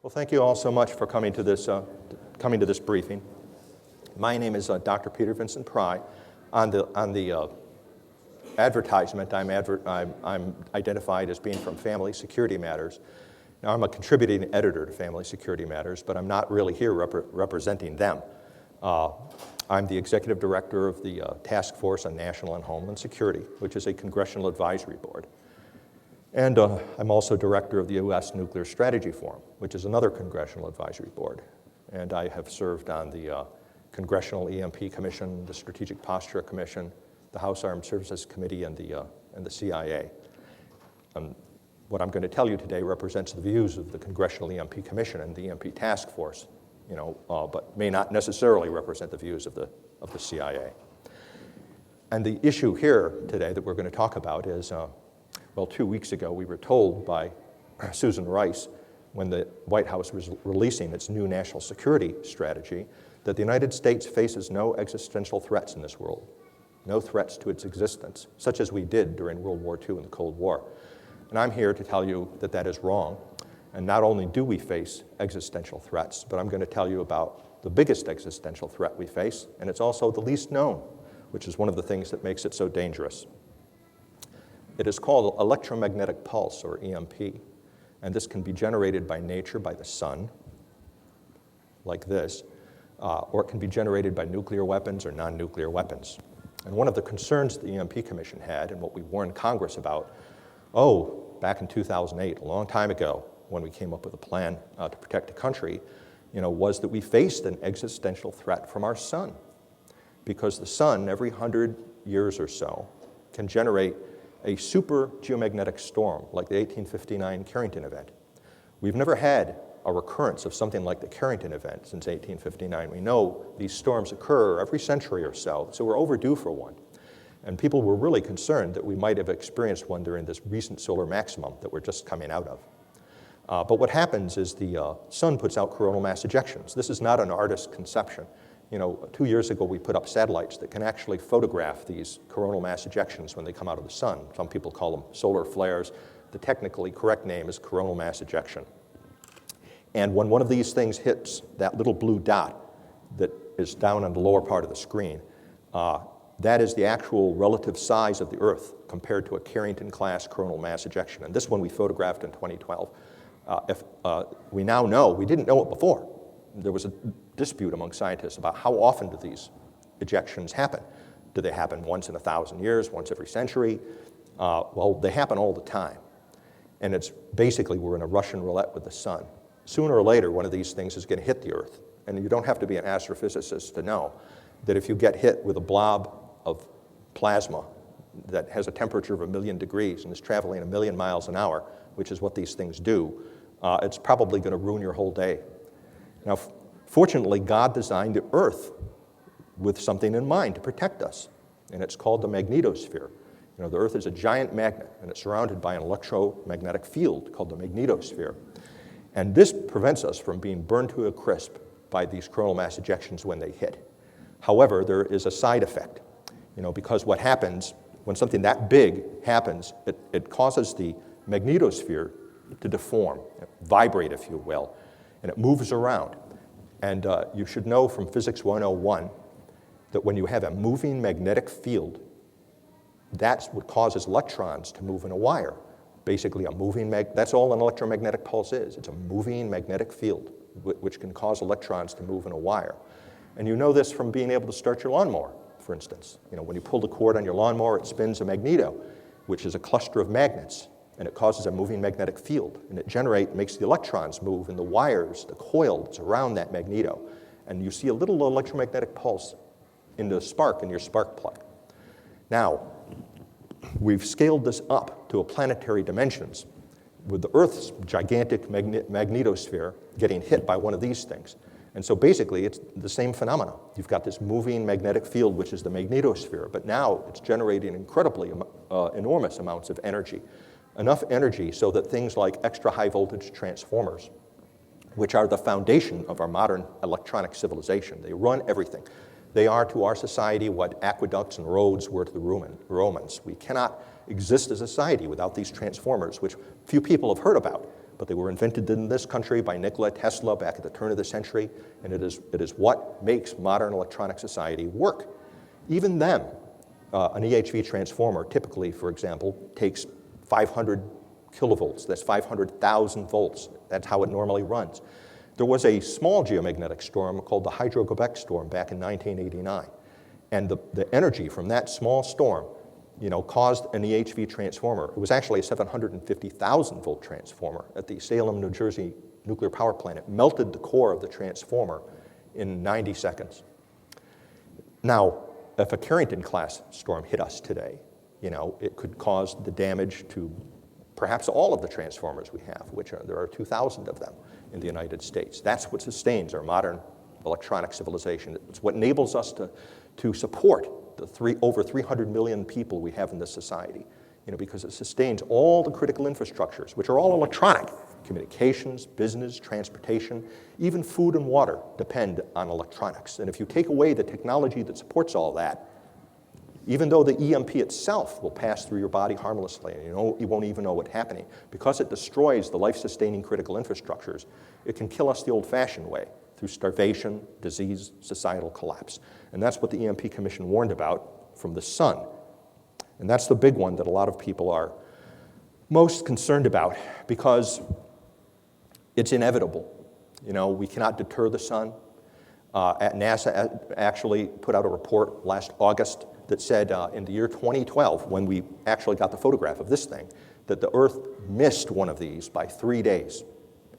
Well, thank you all so much for coming to this briefing. My name is Dr. Peter Vincent Pry. On the advertisement, I'm identified as being from Family Security Matters. Now, I'm a contributing editor to Family Security Matters, but I'm not really here representing them. I'm the executive director of the Task Force on National and Homeland Security, which is a congressional advisory board. And I'm also director of the U.S. Nuclear Strategy Forum, which is another congressional advisory board. And I have served on the Congressional EMP Commission, the Strategic Posture Commission, the House Armed Services Committee, and the CIA. What I'm going to tell you today represents the views of the Congressional EMP Commission and the EMP Task Force, but may not necessarily represent the views of the CIA. And the issue here today that we're going to talk about is, well, 2 weeks ago we were told by Susan Rice, when the White House was releasing its new national security strategy, that the United States faces no existential threats in this world, no threats to its existence, such as we did during World War II and the Cold War. And I'm here to tell you that that is wrong. And not only do we face existential threats, but I'm going to tell you about the biggest existential threat we face, and it's also the least known, which is one of the things that makes it so dangerous. It is called electromagnetic pulse, or EMP, and this can be generated by nature, by the sun, like this, or it can be generated by nuclear weapons or non-nuclear weapons. And one of the concerns the EMP Commission had, and what we warned Congress about, back in 2008, a long time ago, when we came up with a plan to protect the country, was that we faced an existential threat from our sun. Because the sun, every 100 years or so, can generate a super geomagnetic storm, like the 1859 Carrington event. We've never had a recurrence of something like the Carrington event since 1859. We know these storms occur every century or so we're overdue for one. And people were really concerned that we might have experienced one during this recent solar maximum that we're just coming out of. But what happens is the sun puts out coronal mass ejections. This is not an artist's conception. 2 years ago we put up satellites that can actually photograph these coronal mass ejections when they come out of the sun. Some people call them solar flares. The technically correct name is coronal mass ejection. And when one of these things hits that little blue dot that is down on the lower part of the screen, that is the actual relative size of the Earth compared to a Carrington-class coronal mass ejection. And this one we photographed in 2012. We now know, we didn't know it before. There was a dispute among scientists about how often do these ejections happen. Do they happen once in 1,000 years, once every century? Well, they happen all the time. And it's basically we're in a Russian roulette with the sun. Sooner or later, one of these things is going to hit the Earth. And you don't have to be an astrophysicist to know that if you get hit with a blob of plasma that has a temperature of 1,000,000 degrees and is traveling 1,000,000 miles an hour, which is what these things do, it's probably going to ruin your whole day. Now, fortunately, God designed the Earth with something in mind to protect us, and it's called the magnetosphere. The Earth is a giant magnet, and it's surrounded by an electromagnetic field called the magnetosphere. And this prevents us from being burned to a crisp by these coronal mass ejections when they hit. However, there is a side effect, because what happens when something that big happens, it causes the magnetosphere to deform, vibrate, if you will, and it moves around. And you should know from Physics 101 that when you have a moving magnetic field, that's what causes electrons to move in a wire. Basically, that's all an electromagnetic pulse is. It's a moving magnetic field, which can cause electrons to move in a wire. And you know this from being able to start your lawnmower, for instance. When you pull the cord on your lawnmower, it spins a magneto, which is a cluster of magnets. And it causes a moving magnetic field. And it makes the electrons move in the wires, the coil that's around that magneto. And you see a little electromagnetic pulse in the spark in your spark plug. Now, we've scaled this up to planetary dimensions with the Earth's gigantic magnetosphere getting hit by one of these things. And so basically, it's the same phenomena. You've got this moving magnetic field, which is the magnetosphere, but now it's generating incredibly enormous amounts of energy. Enough energy so that things like extra high voltage transformers, which are the foundation of our modern electronic civilization, they run everything. They are to our society what aqueducts and roads were to the Romans. We cannot exist as a society without these transformers, which few people have heard about. but they were invented in this country by Nikola Tesla back at the turn of the century, and it is what makes modern electronic society work. Even then, an EHV transformer typically, for example, takes 500 kilovolts. That's 500,000 volts. That's how it normally runs. There was a small geomagnetic storm called the Hydro-Quebec storm back in 1989. And the energy from that small storm, caused an EHV transformer. It was actually a 750,000 volt transformer at the Salem, New Jersey nuclear power plant. It melted the core of the transformer in 90 seconds. Now, if a Carrington-class storm hit us today, it could cause the damage to perhaps all of the transformers we have, there are 2,000 of them in the United States. That's what sustains our modern electronic civilization. It's what enables us to support the over 300 million people we have in this society, because it sustains all the critical infrastructures, which are all electronic. Communications, business, transportation, even food and water depend on electronics. And if you take away the technology that supports all that, even though the EMP itself will pass through your body harmlessly, and you won't even know what's happening, because it destroys the life-sustaining critical infrastructures, it can kill us the old-fashioned way, through starvation, disease, societal collapse. And that's what the EMP Commission warned about from the sun. And that's the big one that a lot of people are most concerned about, because it's inevitable. We cannot deter the sun. NASA actually put out a report last August that said in the year 2012, when we actually got the photograph of this thing, that the Earth missed one of these by 3 days.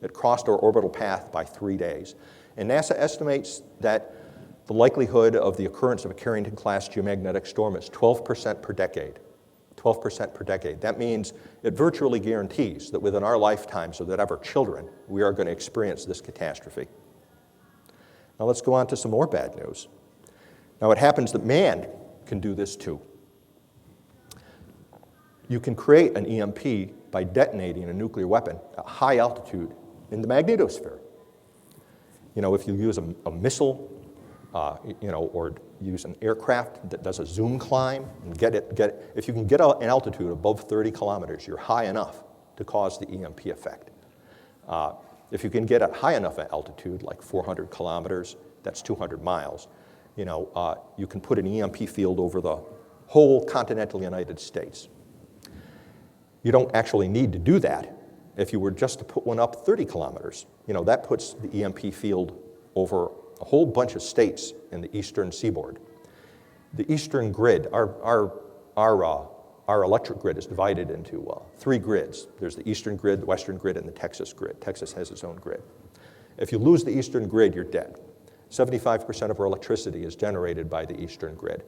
It crossed our orbital path by 3 days. And NASA estimates that the likelihood of the occurrence of a Carrington-class geomagnetic storm is 12% per decade. 12% per decade. That means it virtually guarantees that within our lifetimes or that of our children, we are going to experience this catastrophe. Now let's go on to some more bad news. Now it happens that man can do this too. You can create an EMP by detonating a nuclear weapon at high altitude in the magnetosphere. If you use a missile, or use an aircraft that does a zoom climb and if you can get an altitude above 30 kilometers, you're high enough to cause the EMP effect. If you can get at high enough altitude, like 400 kilometers, that's 200 miles, you can put an EMP field over the whole continental United States. You don't actually need to do that. If you were just to put one up 30 kilometers, that puts the EMP field over a whole bunch of states in the eastern seaboard. The eastern grid, our electric grid is divided into 3 grids. There's the eastern grid, the western grid, and the Texas grid. Texas has its own grid. If you lose the eastern grid, you're dead. 75% of our electricity is generated by the eastern grid.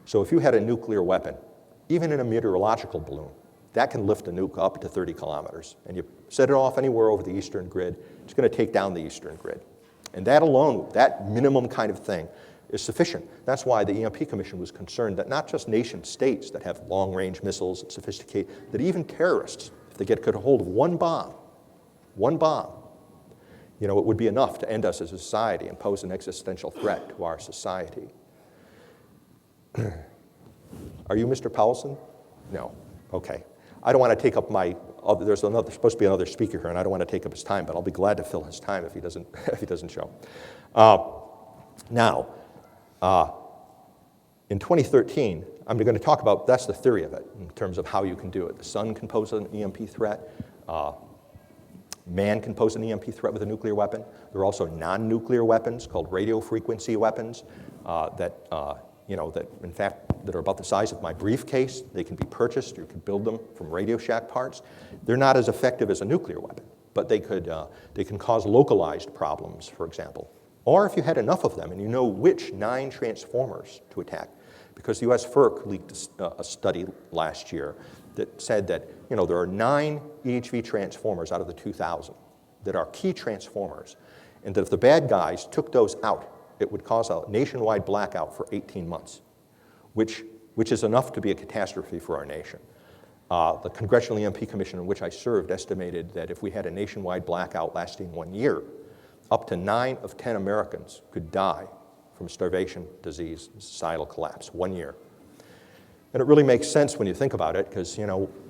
So if you had a nuclear weapon, even in a meteorological balloon, that can lift a nuke up to 30 kilometers. And you set it off anywhere over the eastern grid, it's going to take down the eastern grid. And that alone, that minimum kind of thing, is sufficient. That's why the EMP Commission was concerned that not just nation states that have long-range missiles and sophisticated, that even terrorists, if they get a hold of one bomb, it would be enough to end us as a society and pose an existential threat to our society. Are you Mr. Powelson? No. Okay. I don't want to take up there's supposed to be another speaker here, and I don't want to take up his time, but I'll be glad to fill his time if he doesn't show. Now, in 2013, I'm going to talk about, that's the theory of it, in terms of how you can do it. The sun can pose an EMP threat. Man can pose an EMP threat with a nuclear weapon. There are also non-nuclear weapons called radio frequency weapons that in fact, that are about the size of my briefcase. They can be purchased, or you can build them from Radio Shack parts. They're not as effective as a nuclear weapon, but they can cause localized problems, for example. Or if you had enough of them and you know which 9 transformers to attack, because the US FERC leaked a study last year that said that there are 9 EHV transformers out of the 2,000 that are key transformers, and that if the bad guys took those out, it would cause a nationwide blackout for 18 months, which is enough to be a catastrophe for our nation. The Congressional EMP Commission in which I served estimated that if we had a nationwide blackout lasting 1 year, up to 9 of 10 Americans could die from starvation, disease, and societal collapse, 1 year. And it really makes sense when you think about it, because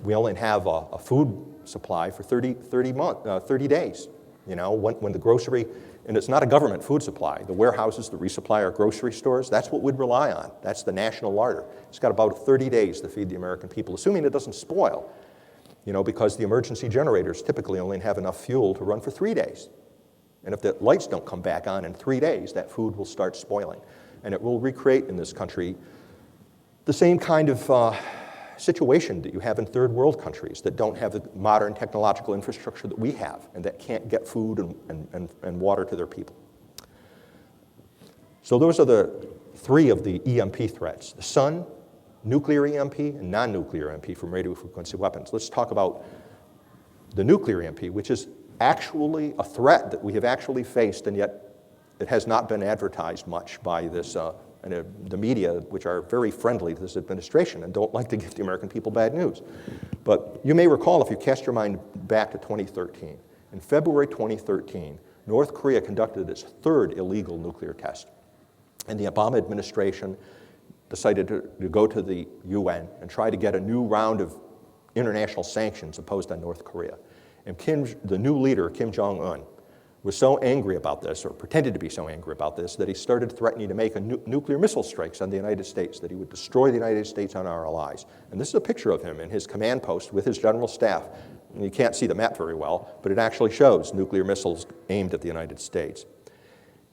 we only have a food supply for 30 days. When the grocery, and it's not a government food supply, the warehouses that resupply our grocery stores, that's what we'd rely on. That's the national larder. It's got about 30 days to feed the American people, assuming it doesn't spoil, because the emergency generators typically only have enough fuel to run for 3 days. And if the lights don't come back on in 3 days, that food will start spoiling. And it will recreate in this country the same kind of situation that you have in third world countries that don't have the modern technological infrastructure that we have and that can't get food and water to their people. So those are the 3 of the EMP threats: the sun, nuclear EMP, and non-nuclear EMP from radio frequency weapons. Let's talk about the nuclear EMP, which is actually a threat that we have actually faced, and yet it has not been advertised much by this the media, which are very friendly to this administration and don't like to give the American people bad news. But you may recall, if you cast your mind back to 2013, in February 2013, North Korea conducted its 3rd illegal nuclear test. And the Obama administration decided to go to the UN and try to get a new round of international sanctions imposed on North Korea. And the new leader, Kim Jong-un, was so angry about this, or pretended to be so angry about this, that he started threatening to make nuclear missile strikes on the United States, that he would destroy the United States and our allies. And this is a picture of him in his command post with his general staff. And you can't see the map very well, but it actually shows nuclear missiles aimed at the United States.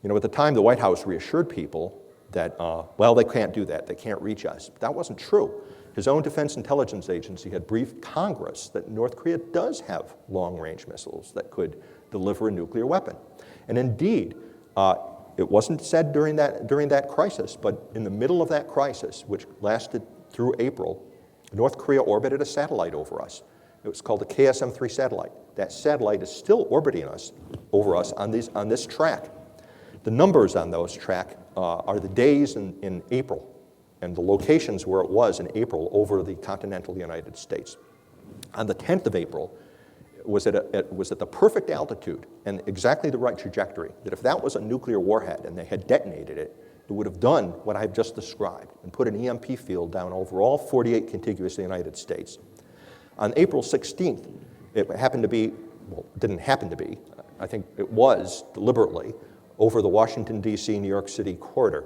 At the time, the White House reassured people that, well, they can't do that, they can't reach us. But that wasn't true. His own Defense Intelligence Agency had briefed Congress that North Korea does have long-range missiles that could deliver a nuclear weapon. And indeed, it wasn't said during that crisis, but in the middle of that crisis, which lasted through April, North Korea orbited a satellite over us. It was called the KSM-3 satellite. That satellite is still orbiting over us on this track. The numbers on those track are the days in April and the locations where it was in April over the continental United States. On the 10th of April, it was at the perfect altitude and exactly the right trajectory, that if that was a nuclear warhead and they had detonated it, it would have done what I've just described and put an EMP field down over all 48 contiguous United States. On April 16th, it happened to be, well, it didn't happen to be, I think it was deliberately, over the Washington, D.C., New York City corridor,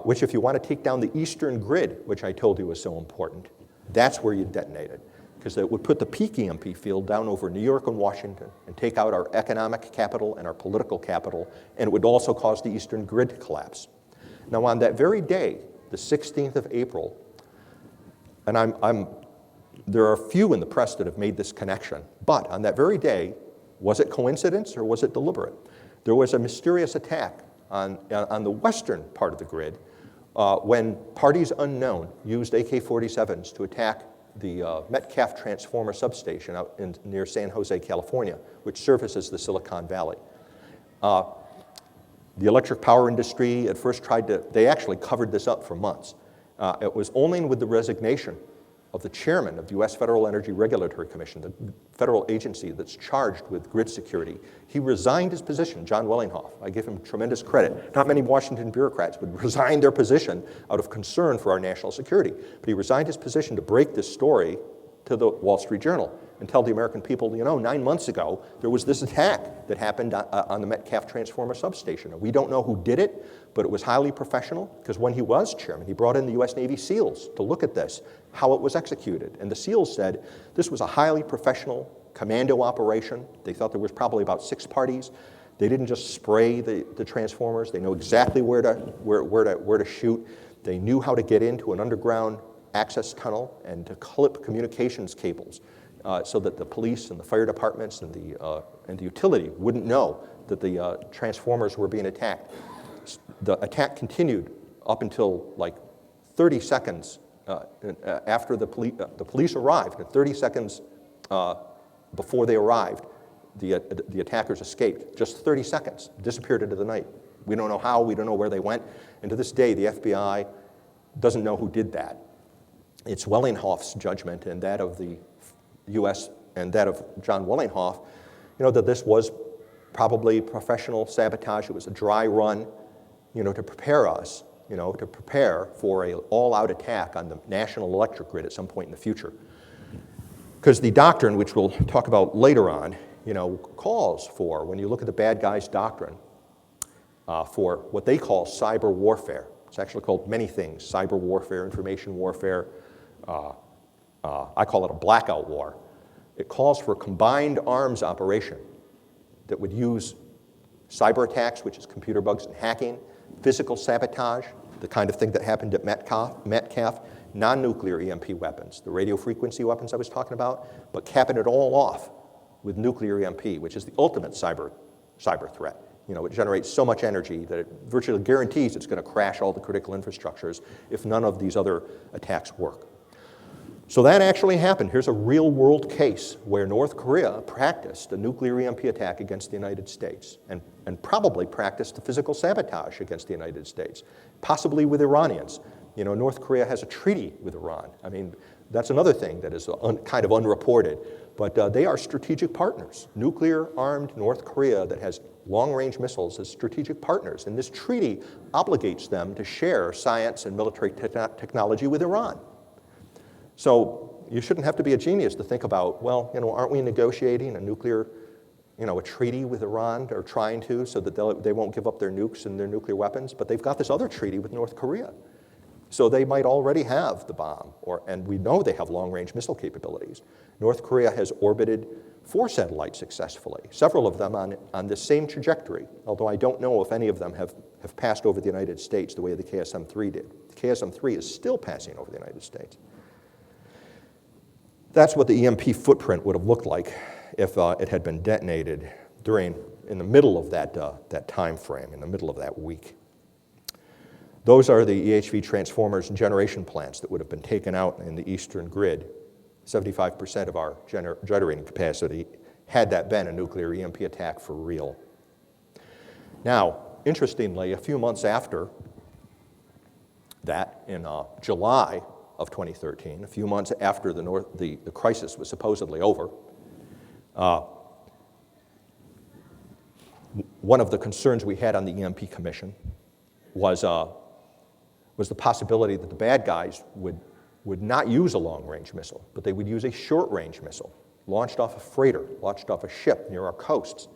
which if you want to take down the eastern grid, which I told you was so important, that's where you detonate it, because it would put the peak EMP field down over New York and Washington and take out our economic capital and our political capital, and it would also cause the eastern grid to collapse. Now, on that very day, the 16th of April, and there are a few in the press that have made this connection, but on that very day, was it coincidence or was it deliberate? There was a mysterious attack on the western part of the grid when parties unknown used AK-47s to attack the Metcalf transformer substation out near San Jose, California, which services the Silicon Valley. The electric power industry at first they actually covered this up for months. It was only with the resignation of the chairman of the U.S. Federal Energy Regulatory Commission, the federal agency that's charged with grid security. He resigned his position, John Wellinghoff. I give him tremendous credit. Not many Washington bureaucrats would resign their position out of concern for our national security. But he resigned his position to break this story to the Wall Street Journal and tell the American people, 9 months ago, there was this attack that happened on the Metcalf transformer substation. And we don't know who did it, but it was highly professional, because when he was chairman, he brought in the U.S. Navy SEALs to look at this, how it was executed. And the SEALs said this was a highly professional commando operation. They thought there was probably about 6 parties. They didn't just spray the transformers. They know exactly where to shoot. They knew how to get into an underground access tunnel and to clip communications cables so that the police and the fire departments and the utility wouldn't know that the transformers were being attacked. The attack continued up until like 30 seconds after the police arrived. And 30 seconds before they arrived, the attackers escaped. Just 30 seconds, disappeared into the night. We don't know how, we don't know where they went. And to this day, the FBI doesn't know who did that. It's Wellinghoff's judgment and that of the U.S. and that of John Wellinghoff, that this was probably professional sabotage. It was a dry run, to prepare us to prepare for an all-out attack on the national electric grid at some point in the future. Because the doctrine, which we'll talk about later on, calls for, when you look at the bad guys' doctrine, for what they call cyber warfare. It's actually called many things: cyber warfare, information warfare. I call it a blackout war. It calls for a combined arms operation that would use cyber attacks, which is computer bugs and hacking, physical sabotage, the kind of thing that happened at Metcalf, non-nuclear EMP weapons, the radio frequency weapons I was talking about, but capping it all off with nuclear EMP, which is the ultimate cyber threat. It generates so much energy that it virtually guarantees it's going to crash all the critical infrastructures if none of these other attacks work. So that actually happened. Here's a real-world case where North Korea practiced a nuclear EMP attack against the United States and probably practiced a physical sabotage against the United States, possibly with Iranians. North Korea has a treaty with Iran. I mean, that's another thing that is kind of unreported. But they are strategic partners. Nuclear-armed North Korea that has long-range missiles as strategic partners. And this treaty obligates them to share science and military technology with Iran. So you shouldn't have to be a genius to think about, well, aren't we negotiating a nuclear, a treaty with Iran, or trying to, so that they won't give up their nukes and their nuclear weapons? But they've got this other treaty with North Korea. So they might already have the bomb, and we know they have long-range missile capabilities. North Korea has orbited 4 satellites successfully, several of them on this same trajectory, although I don't know if any of them have passed over the United States the way the KSM-3 did. The KSM-3 is still passing over the United States. That's what the EMP footprint would have looked like if it had been detonated in the middle of that time frame, in the middle of that week. Those are the EHV transformers and generation plants that would have been taken out in the eastern grid. 75% of our generating capacity, had that been a nuclear EMP attack for real. Now, interestingly, a few months after that, in July of 2013, a few months after the crisis was supposedly over, one of the concerns we had on the EMP Commission was the possibility that the bad guys would not use a long-range missile, but they would use a short-range missile launched off a freighter, launched off a ship near our coasts.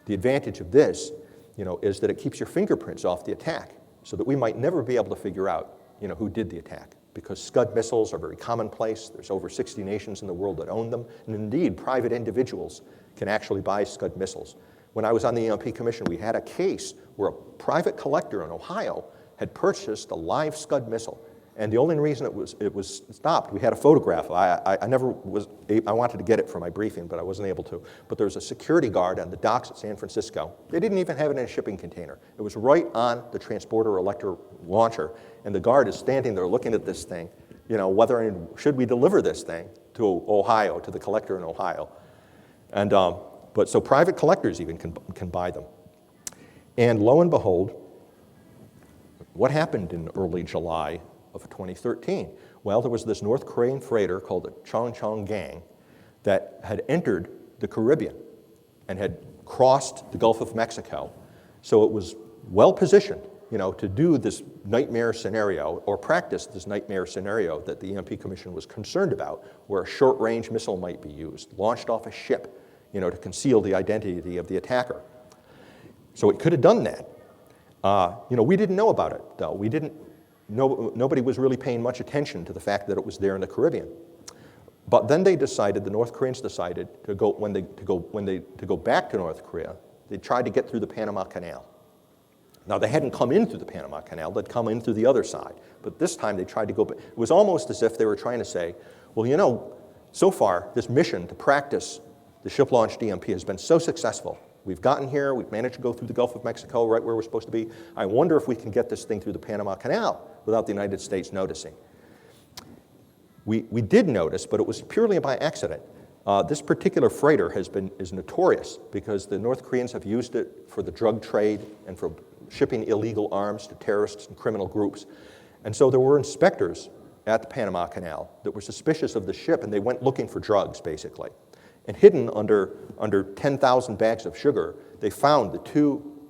The advantage of this, is that it keeps your fingerprints off the attack, so that we might never be able to figure out, who did the attack. Because Scud missiles are very commonplace. There's over 60 nations in the world that own them, and indeed, private individuals can actually buy Scud missiles. When I was on the EMP Commission, we had a case where a private collector in Ohio had purchased a live Scud missile. And the only reason it was stopped, we had a photograph. I wanted to get it for my briefing, but I wasn't able to. But there was a security guard on the docks at San Francisco. They didn't even have it in a shipping container. It was right on the transporter elector launcher. And the guard is standing there looking at this thing, should we deliver this thing to Ohio, to the collector in Ohio. And, but so private collectors even can buy them. And lo and behold, what happened in early July of 2013? Well, there was this North Korean freighter called the Chong Gang that had entered the Caribbean and had crossed the Gulf of Mexico. So it was well positioned, to do this nightmare scenario, or practice this nightmare scenario that the EMP Commission was concerned about, where a short-range missile might be used, launched off a ship, to conceal the identity of the attacker. So it could have done that. We didn't know about it, though. Nobody was really paying much attention to the fact that it was there in the Caribbean. But then the North Koreans decided to go back to North Korea. They tried to get through the Panama Canal. Now, they hadn't come in through the Panama Canal, they'd come in through the other side. But this time they tried to go back. It was almost as if they were trying to say, well, so far, this mission to practice the ship-launched EMP has been so successful. We've gotten here, we've managed to go through the Gulf of Mexico, right where we're supposed to be. I wonder if we can get this thing through the Panama Canal without the United States noticing. We did notice, but it was purely by accident. This particular freighter is notorious because the North Koreans have used it for the drug trade and for shipping illegal arms to terrorists and criminal groups. And so there were inspectors at the Panama Canal that were suspicious of the ship, and they went looking for drugs, basically. And hidden under 10,000 bags of sugar, they found the 2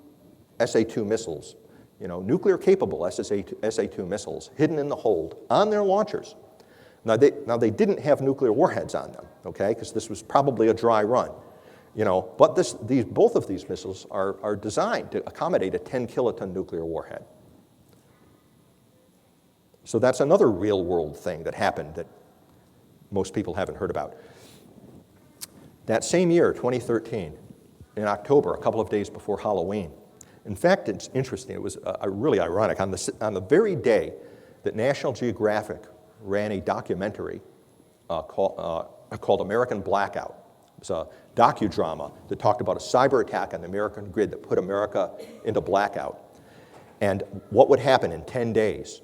SA-2 missiles, nuclear-capable SA-2 missiles hidden in the hold on their launchers. Now they didn't have nuclear warheads on them, okay, because this was probably a dry run. But both of these missiles are designed to accommodate a 10-kiloton nuclear warhead. So that's another real-world thing that happened that most people haven't heard about. That same year, 2013, in October, a couple of days before Halloween. In fact, it's interesting. It was really ironic. On the very day that National Geographic ran a documentary called American Blackout. It was a docudrama that talked about a cyber attack on the American grid that put America into blackout. And what would happen in 10 days.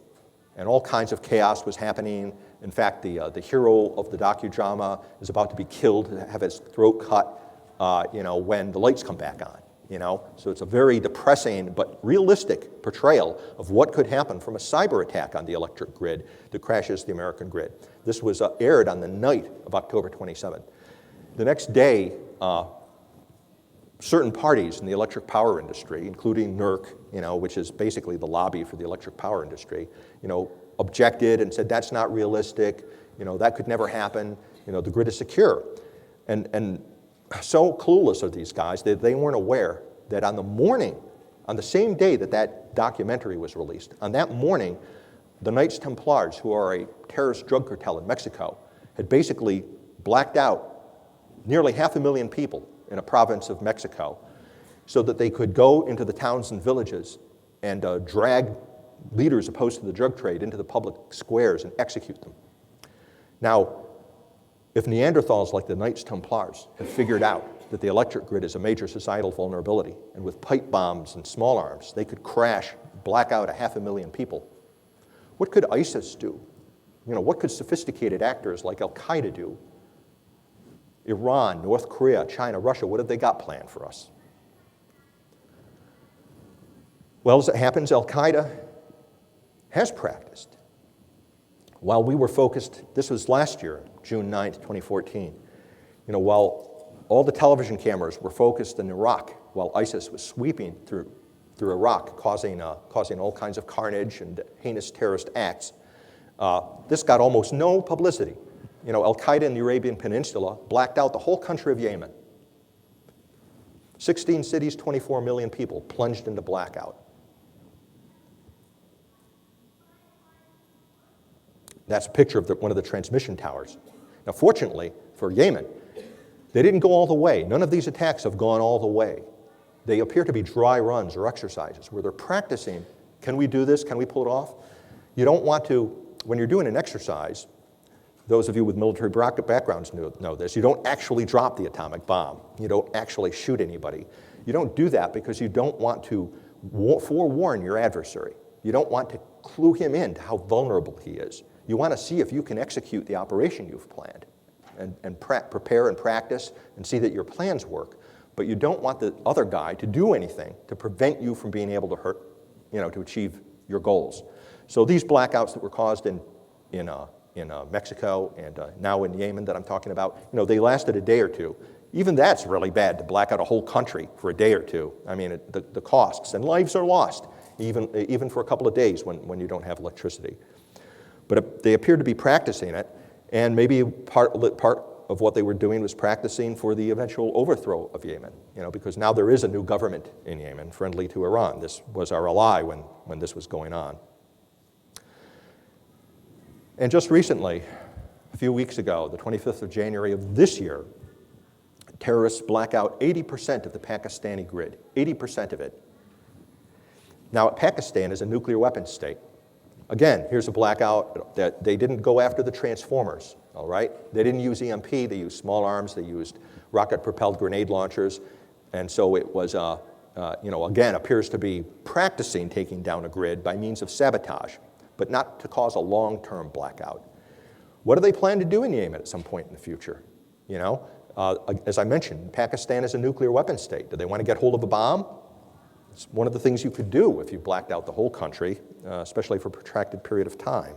And all kinds of chaos was happening. In fact, the hero of the docudrama is about to be killed, have his throat cut, when the lights come back on. So it's a very depressing but realistic portrayal of what could happen from a cyber attack on the electric grid that crashes the American grid. This was aired on the night of October 27th. The next day, certain parties in the electric power industry, including NERC, which is basically the lobby for the electric power industry, objected and said that's not realistic, that could never happen, the grid is secure. And so clueless are these guys that they weren't aware that on the same day that documentary was released, on that morning, the Knights Templars, who are a terrorist drug cartel in Mexico, had basically blacked out nearly 500,000 people in a province of Mexico so that they could go into the towns and villages and drag leaders opposed to the drug trade into the public squares and execute them. Now, if Neanderthals like the Knights Templars have figured out that the electric grid is a major societal vulnerability, and with pipe bombs and small arms, they could crash, black out 500,000 people, what could ISIS do? What could sophisticated actors like Al-Qaeda do? Iran, North Korea, China, Russia, what have they got planned for us? Well, as it happens, Al-Qaeda has practiced. While we were focused, this was last year, June 9th, 2014, while all the television cameras were focused in Iraq, while ISIS was sweeping through Iraq, causing all kinds of carnage and heinous terrorist acts, this got almost no publicity. Al-Qaeda in the Arabian Peninsula blacked out the whole country of Yemen. 16 cities, 24 million people plunged into blackout. That's a picture of one of the transmission towers. Now, fortunately for Yemen, they didn't go all the way. None of these attacks have gone all the way. They appear to be dry runs or exercises where they're practicing, can we do this? Can we pull it off? You don't want to, when you're doing an exercise, those of you with military backgrounds know this, you don't actually drop the atomic bomb. You don't actually shoot anybody. You don't do that because you don't want to forewarn your adversary. You don't want to clue him in to how vulnerable he is. You want to see if you can execute the operation you've planned and prepare and practice and see that your plans work. But you don't want the other guy to do anything to prevent you from being able to achieve your goals. So these blackouts that were caused in Mexico and now in Yemen that I'm talking about, they lasted a day or two. Even that's really bad to black out a whole country for a day or two. I mean, the costs and lives are lost even for a couple of days when you don't have electricity. But they appeared to be practicing it, and maybe part of what they were doing was practicing for the eventual overthrow of Yemen, because now there is a new government in Yemen friendly to Iran. This was our ally when this was going on. And just recently, a few weeks ago, the 25th of January of this year, terrorists black out 80% of the Pakistani grid, 80% of it. Now, Pakistan is a nuclear weapons state. Again, here's a blackout that they didn't go after the transformers, all right? They didn't use EMP, they used small arms, they used rocket-propelled grenade launchers, and so it was, again, appears to be practicing taking down a grid by means of sabotage, but not to cause a long-term blackout. What do they plan to do in Yemen at some point in the future? As I mentioned, Pakistan is a nuclear weapons state. Do they want to get hold of a bomb? It's one of the things you could do if you blacked out the whole country, especially for a protracted period of time.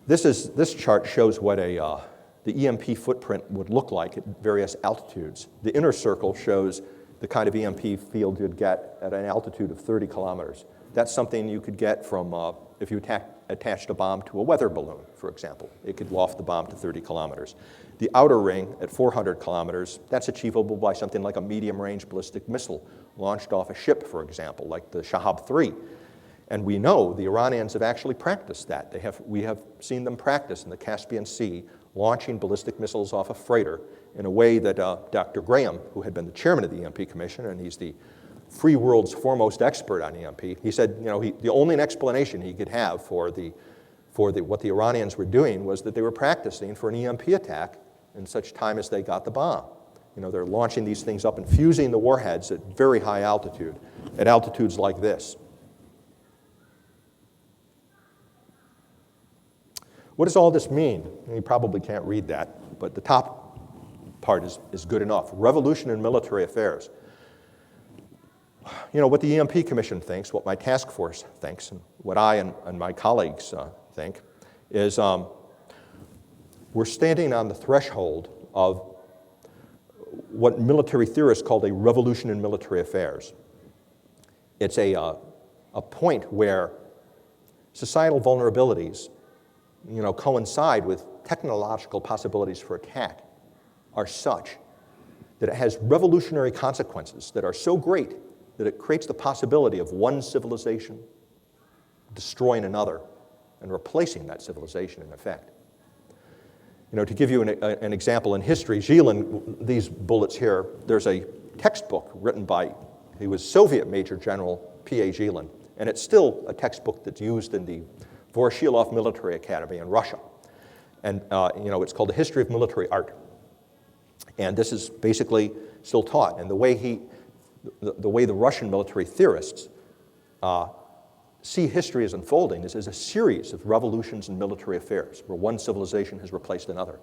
This chart shows what the EMP footprint would look like at various altitudes. The inner circle shows the kind of EMP field you'd get at an altitude of 30 kilometers. That's something you could get from if you attached a bomb to a weather balloon, for example. It could loft the bomb to 30 kilometers. The outer ring at 400 kilometers, that's achievable by something like a medium-range ballistic missile launched off a ship, for example, like the Shahab 3. And we know the Iranians have actually practiced that. We have seen them practice in the Caspian Sea, launching ballistic missiles off a freighter in a way that Dr. Graham, who had been the chairman of the EMP Commission, and he's the free world's foremost expert on EMP, he said, the only explanation he could have for what the Iranians were doing was that they were practicing for an EMP attack in such time as they got the bomb. They're launching these things up and fusing the warheads at very high altitude, at altitudes like this. What does all this mean? You probably can't read that, but the top part is good enough. Revolution in military affairs. What the EMP Commission thinks, what my task force thinks, and what I and my colleagues think is we're standing on the threshold of what military theorists call a revolution in military affairs. It's a point where societal vulnerabilities coincide with technological possibilities for attack are such that it has revolutionary consequences that are so great that it creates the possibility of one civilization destroying another and replacing that civilization in effect. To give you an example in history, Gilin, these bullets here, there's a textbook written by, he was Soviet Major General P.A. Gilin, and it's still a textbook that's used in the Voroshilov Military Academy in Russia. And it's called The History of Military Art. And this is basically still taught. And the way the Russian military theorists see history as unfolding is as a series of revolutions in military affairs, where one civilization has replaced another.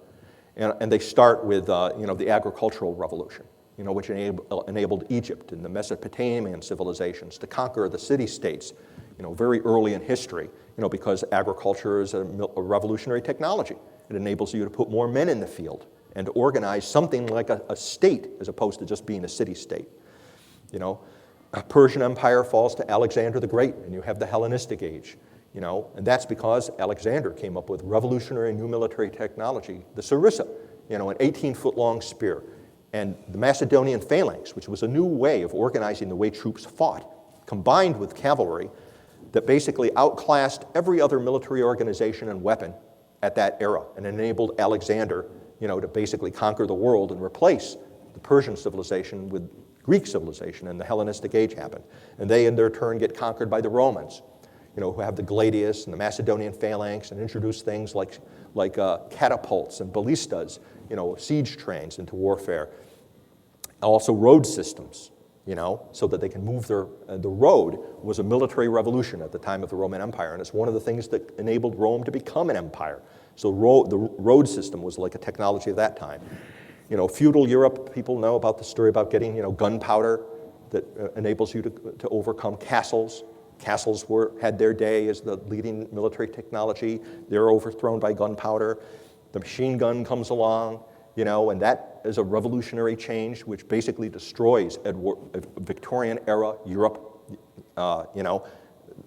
And they start with the agricultural revolution, which enabled Egypt and the Mesopotamian civilizations to conquer the city-states, very early in history, because agriculture is a revolutionary technology. It enables you to put more men in the field and to organize something like a state as opposed to just being a city-state. A Persian Empire falls to Alexander the Great, and you have the Hellenistic Age, and that's because Alexander came up with revolutionary new military technology, the sarissa, an 18-foot-long spear, and the Macedonian phalanx, which was a new way of organizing the way troops fought, combined with cavalry that basically outclassed every other military organization and weapon at that era and enabled Alexander, to basically conquer the world and replace the Persian civilization with Greek civilization, and the Hellenistic Age happened. And they, in their turn, get conquered by the Romans, who have the gladius and the Macedonian phalanx and introduce things like catapults and ballistas, siege trains into warfare. Also road systems, so that they can move the road was a military revolution at the time of the Roman Empire, and it's one of the things that enabled Rome to become an empire. So the road system was like a technology of that time. Feudal Europe, people know about the story about getting, gunpowder that enables you to overcome castles. Castles had their day as the leading military technology. They're overthrown by gunpowder. The machine gun comes along, and that is a revolutionary change which basically destroys Victorian-era Europe,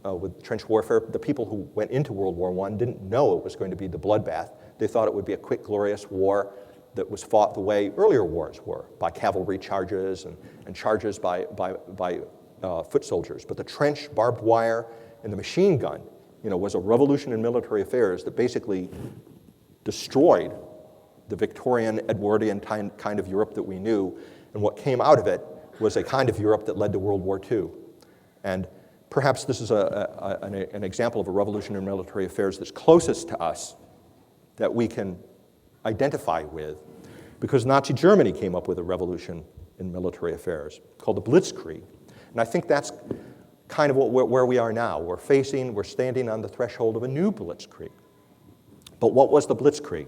with trench warfare. The people who went into World War I didn't know it was going to be the bloodbath. They thought it would be a quick, glorious war that was fought the way earlier wars were, by cavalry charges and charges by foot soldiers. But the trench, barbed wire, and the machine gun, was a revolution in military affairs that basically destroyed the Victorian, Edwardian kind of Europe that we knew. And what came out of it was a kind of Europe that led to World War II. And perhaps this is an example of a revolution in military affairs that's closest to us that we can identify with, because Nazi Germany came up with a revolution in military affairs called the Blitzkrieg. And I think that's kind of where we are now. We're standing on the threshold of a new Blitzkrieg. But what was the Blitzkrieg?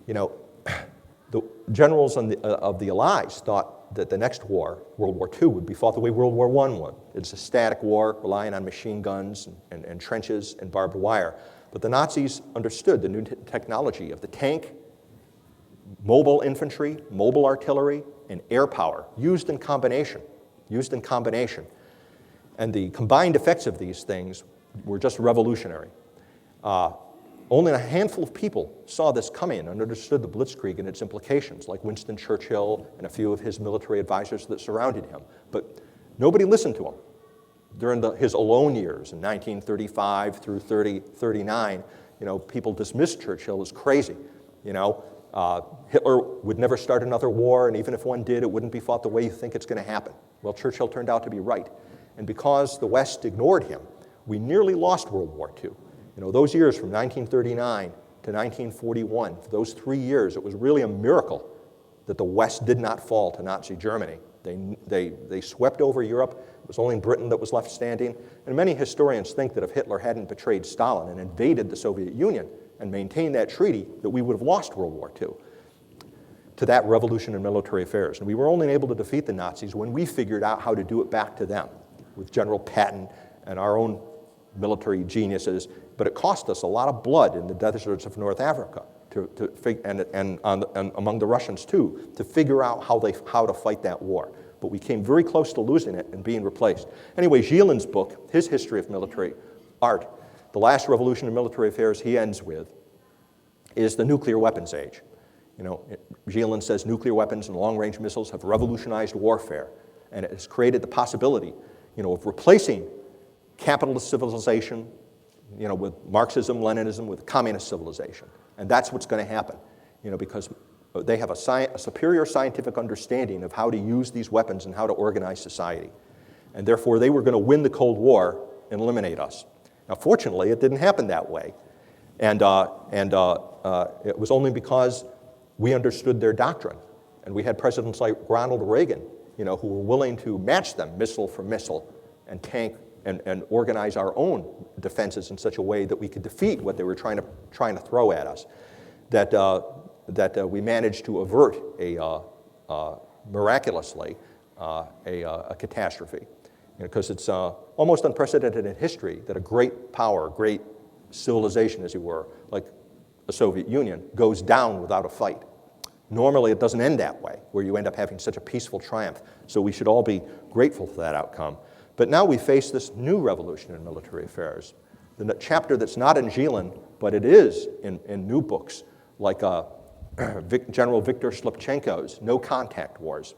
The generals of the Allies thought that the next war, World War II, would be fought the way World War I would. It's a static war relying on machine guns and trenches and barbed wire. But the Nazis understood the new technology of the tank mobile infantry, mobile artillery, and air power used in combination. And the combined effects of these things were just revolutionary. Only a handful of people saw this coming and understood the Blitzkrieg and its implications, like Winston Churchill and a few of his military advisors that surrounded him. But nobody listened to him. During his alone years in 1935 through 39, people dismissed Churchill as crazy. Hitler would never start another war, and even if one did, it wouldn't be fought the way you think it's going to happen. Well, Churchill turned out to be right. And because the West ignored him, we nearly lost World War II. Those years from 1939 to 1941, for those 3 years, it was really a miracle that the West did not fall to Nazi Germany. They swept over Europe. It was only Britain that was left standing. And many historians think that if Hitler hadn't betrayed Stalin and invaded the Soviet Union and maintained that treaty, that we would have lost World War II to that revolution in military affairs. And we were only able to defeat the Nazis when we figured out how to do it back to them with General Patton and our own military geniuses. But it cost us a lot of blood in the deserts of North Africa and among the Russians too, to figure out how to fight that war. But we came very close to losing it and being replaced. Anyway, Gilin's book, his history of military art, the last revolution in military affairs he ends with is the nuclear weapons age. Gilin says nuclear weapons and long-range missiles have revolutionized warfare, and it has created the possibility, of replacing capitalist civilization, with Marxism, Leninism, with communist civilization. And that's what's going to happen, because they have a superior scientific understanding of how to use these weapons and how to organize society. And therefore, they were going to win the Cold War and eliminate us. Now, fortunately, it didn't happen that way. And it was only because we understood their doctrine. And we had presidents like Ronald Reagan, who were willing to match them missile for missile and tank and organize our own defenses in such a way that we could defeat what they were trying to throw at us. That we managed to avert miraculously a catastrophe. Because it's almost unprecedented in history that a great power, great civilization, as you were, like the Soviet Union, goes down without a fight. Normally, it doesn't end that way, where you end up having such a peaceful triumph. So we should all be grateful for that outcome. But now we face this new revolution in military affairs. The chapter that's not in Gilin, but it is in new books, like General Viktor Slepchenko's No Contact Wars.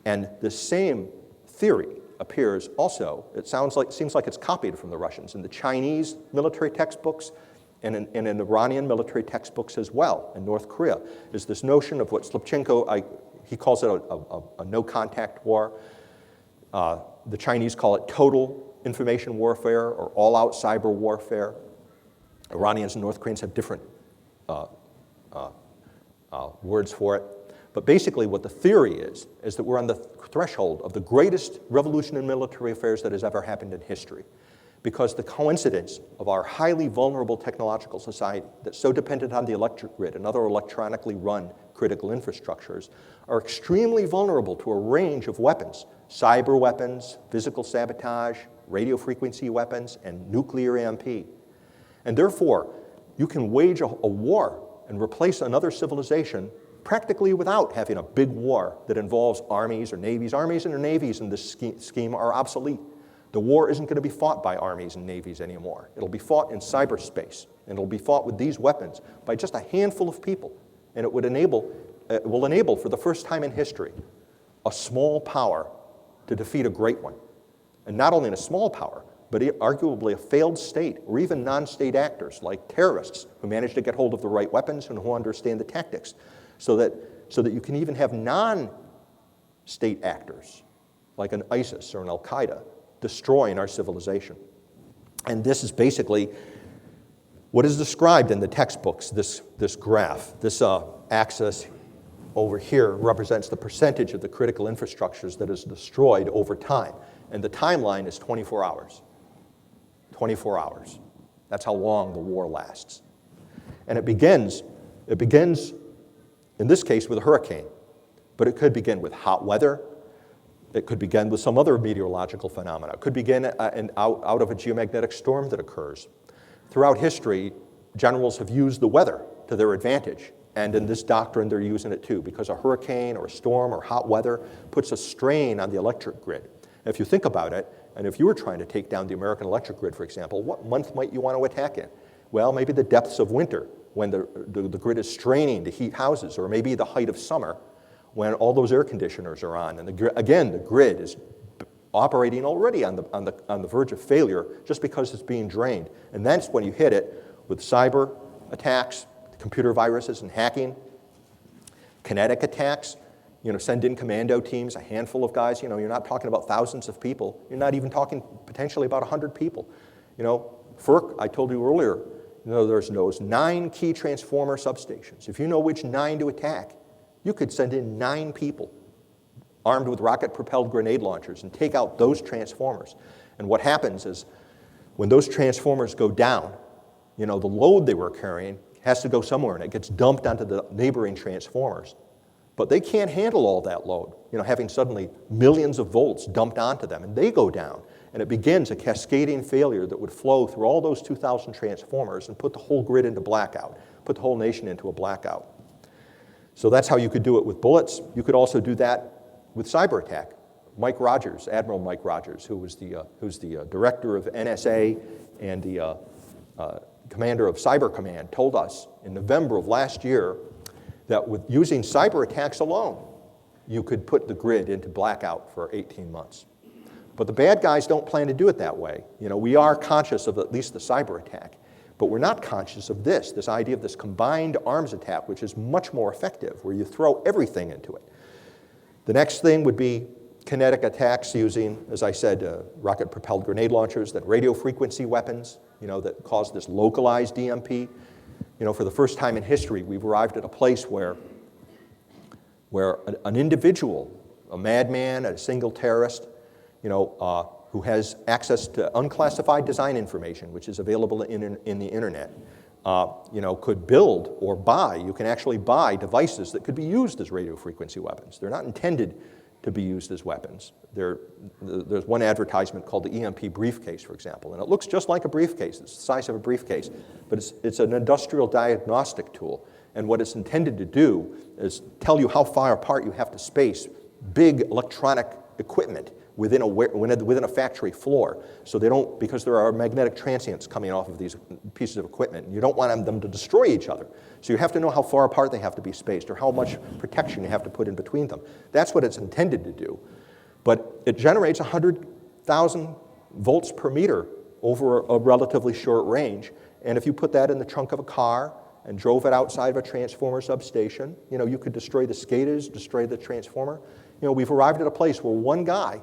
And the same theory appears also, seems like it's copied from the Russians in the Chinese military textbooks and in Iranian military textbooks as well, in North Korea, is this notion of what Slepchenko, he calls it a no-contact war. The Chinese call it total information warfare or all-out cyber warfare. Iranians and North Koreans have different words for it. But basically what the theory is that we're on the threshold of the greatest revolution in military affairs that has ever happened in history. Because the coincidence of our highly vulnerable technological society that's so dependent on the electric grid and other electronically run critical infrastructures are extremely vulnerable to a range of weapons, cyber weapons, physical sabotage, radio frequency weapons, and nuclear EMP. And therefore, you can wage a war and replace another civilization practically without having a big war that involves armies or navies. Armies and navies in this scheme are obsolete. The war isn't going to be fought by armies and navies anymore. It'll be fought in cyberspace, and it'll be fought with these weapons by just a handful of people. And it will enable, for the first time in history, a small power to defeat a great one. And not only a small power, but arguably a failed state, or even non-state actors like terrorists who manage to get hold of the right weapons and who understand the tactics, so that you can even have non-state actors like an ISIS or an Al-Qaeda destroying our civilization. And this is basically what is described in the textbooks, this graph. This axis over here represents the percentage of the critical infrastructures that is destroyed over time. And the timeline is 24 hours. 24 hours. That's how long the war lasts. And it begins, in this case, with a hurricane. But it could begin with hot weather. It could begin with some other meteorological phenomena. It could begin out of a geomagnetic storm that occurs. Throughout history, generals have used the weather to their advantage And in this doctrine, they're using it too, because a hurricane or a storm or hot weather puts a strain on the electric grid. And if you think about it, and if you were trying to take down the American electric grid, for example, what month might you want to attack in? Well, maybe the depths of winter, when the grid is straining to heat houses, or maybe the height of summer, when all those air conditioners are on. And again, the grid is operating already on the verge of failure just because it's being drained. And that's when you hit it with cyber attacks, computer viruses and hacking, kinetic attacks. Send in commando teams, a handful of guys. You're not talking about thousands of people. You're not even talking potentially about 100 people. FERC, I told you earlier, there's those 9 key transformer substations. If you know which 9 to attack, you could send in 9 people armed with rocket-propelled grenade launchers and take out those transformers. And what happens is when those transformers go down, the load they were carrying has to go somewhere, and it gets dumped onto the neighboring transformers. But they can't handle all that load, having suddenly millions of volts dumped onto them, and they go down. And it begins a cascading failure that would flow through all those 2,000 transformers and put the whole grid into blackout, put the whole nation into a blackout. So that's how you could do it with bullets. You could also do that with cyber attack. Mike Rogers, Admiral Mike Rogers, who's the director of NSA and the commander of Cyber Command, told us in November of last year that with using cyber attacks alone, you could put the grid into blackout for 18 months. But the bad guys don't plan to do it that way. We are conscious of at least the cyber attack, but we're not conscious of this idea of this combined arms attack, which is much more effective, where you throw everything into it. The next thing would be kinetic attacks using, as I said, rocket-propelled grenade launchers, then radio frequency weapons, that cause this localized EMP. For the first time in history, we've arrived at a place where an individual, a madman, a single terrorist, who has access to unclassified design information, which is available in the internet, could build or buy. You can actually buy devices that could be used as radio frequency weapons. They're not intended to be used as weapons. There's one advertisement called the EMP briefcase, for example, and it looks just like a briefcase. It's the size of a briefcase, but it's an industrial diagnostic tool. And what it's intended to do is tell you how far apart you have to space big electronic equipment within a factory floor, so they don't, because there are magnetic transients coming off of these pieces of equipment, and you don't want them to destroy each other. So you have to know how far apart they have to be spaced, or how much protection you have to put in between them. That's what it's intended to do. But it generates 100,000 volts per meter over a relatively short range, and if you put that in the trunk of a car and drove it outside of a transformer substation, you could destroy the SCADAs, destroy the transformer. We've arrived at a place where one guy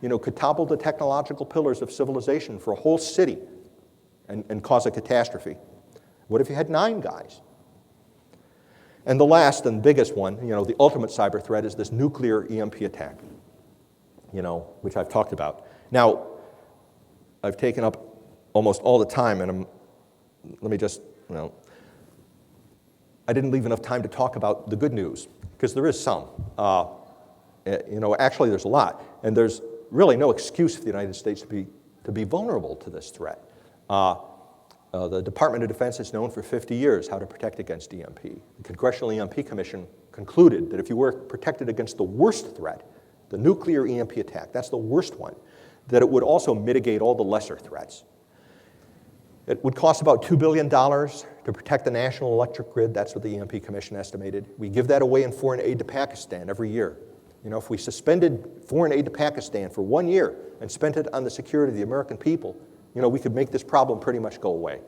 could topple the technological pillars of civilization for a whole city and cause a catastrophe. What if you had 9 guys? And the last and biggest one, the ultimate cyber threat is this nuclear EMP attack, which I've talked about. Now, I've taken up almost all the time, and let me just, I didn't leave enough time to talk about the good news, because there is some. Actually there's a lot, and there's really no excuse for the United States to be vulnerable to this threat. The Department of Defense has known for 50 years how to protect against EMP. The Congressional EMP Commission concluded that if you were protected against the worst threat, the nuclear EMP attack, that's the worst one, that it would also mitigate all the lesser threats. It would cost about $2 billion to protect the national electric grid. That's what the EMP Commission estimated. We give that away in foreign aid to Pakistan every year. If we suspended foreign aid to Pakistan for 1 year and spent it on the security of the American people, we could make this problem pretty much go away.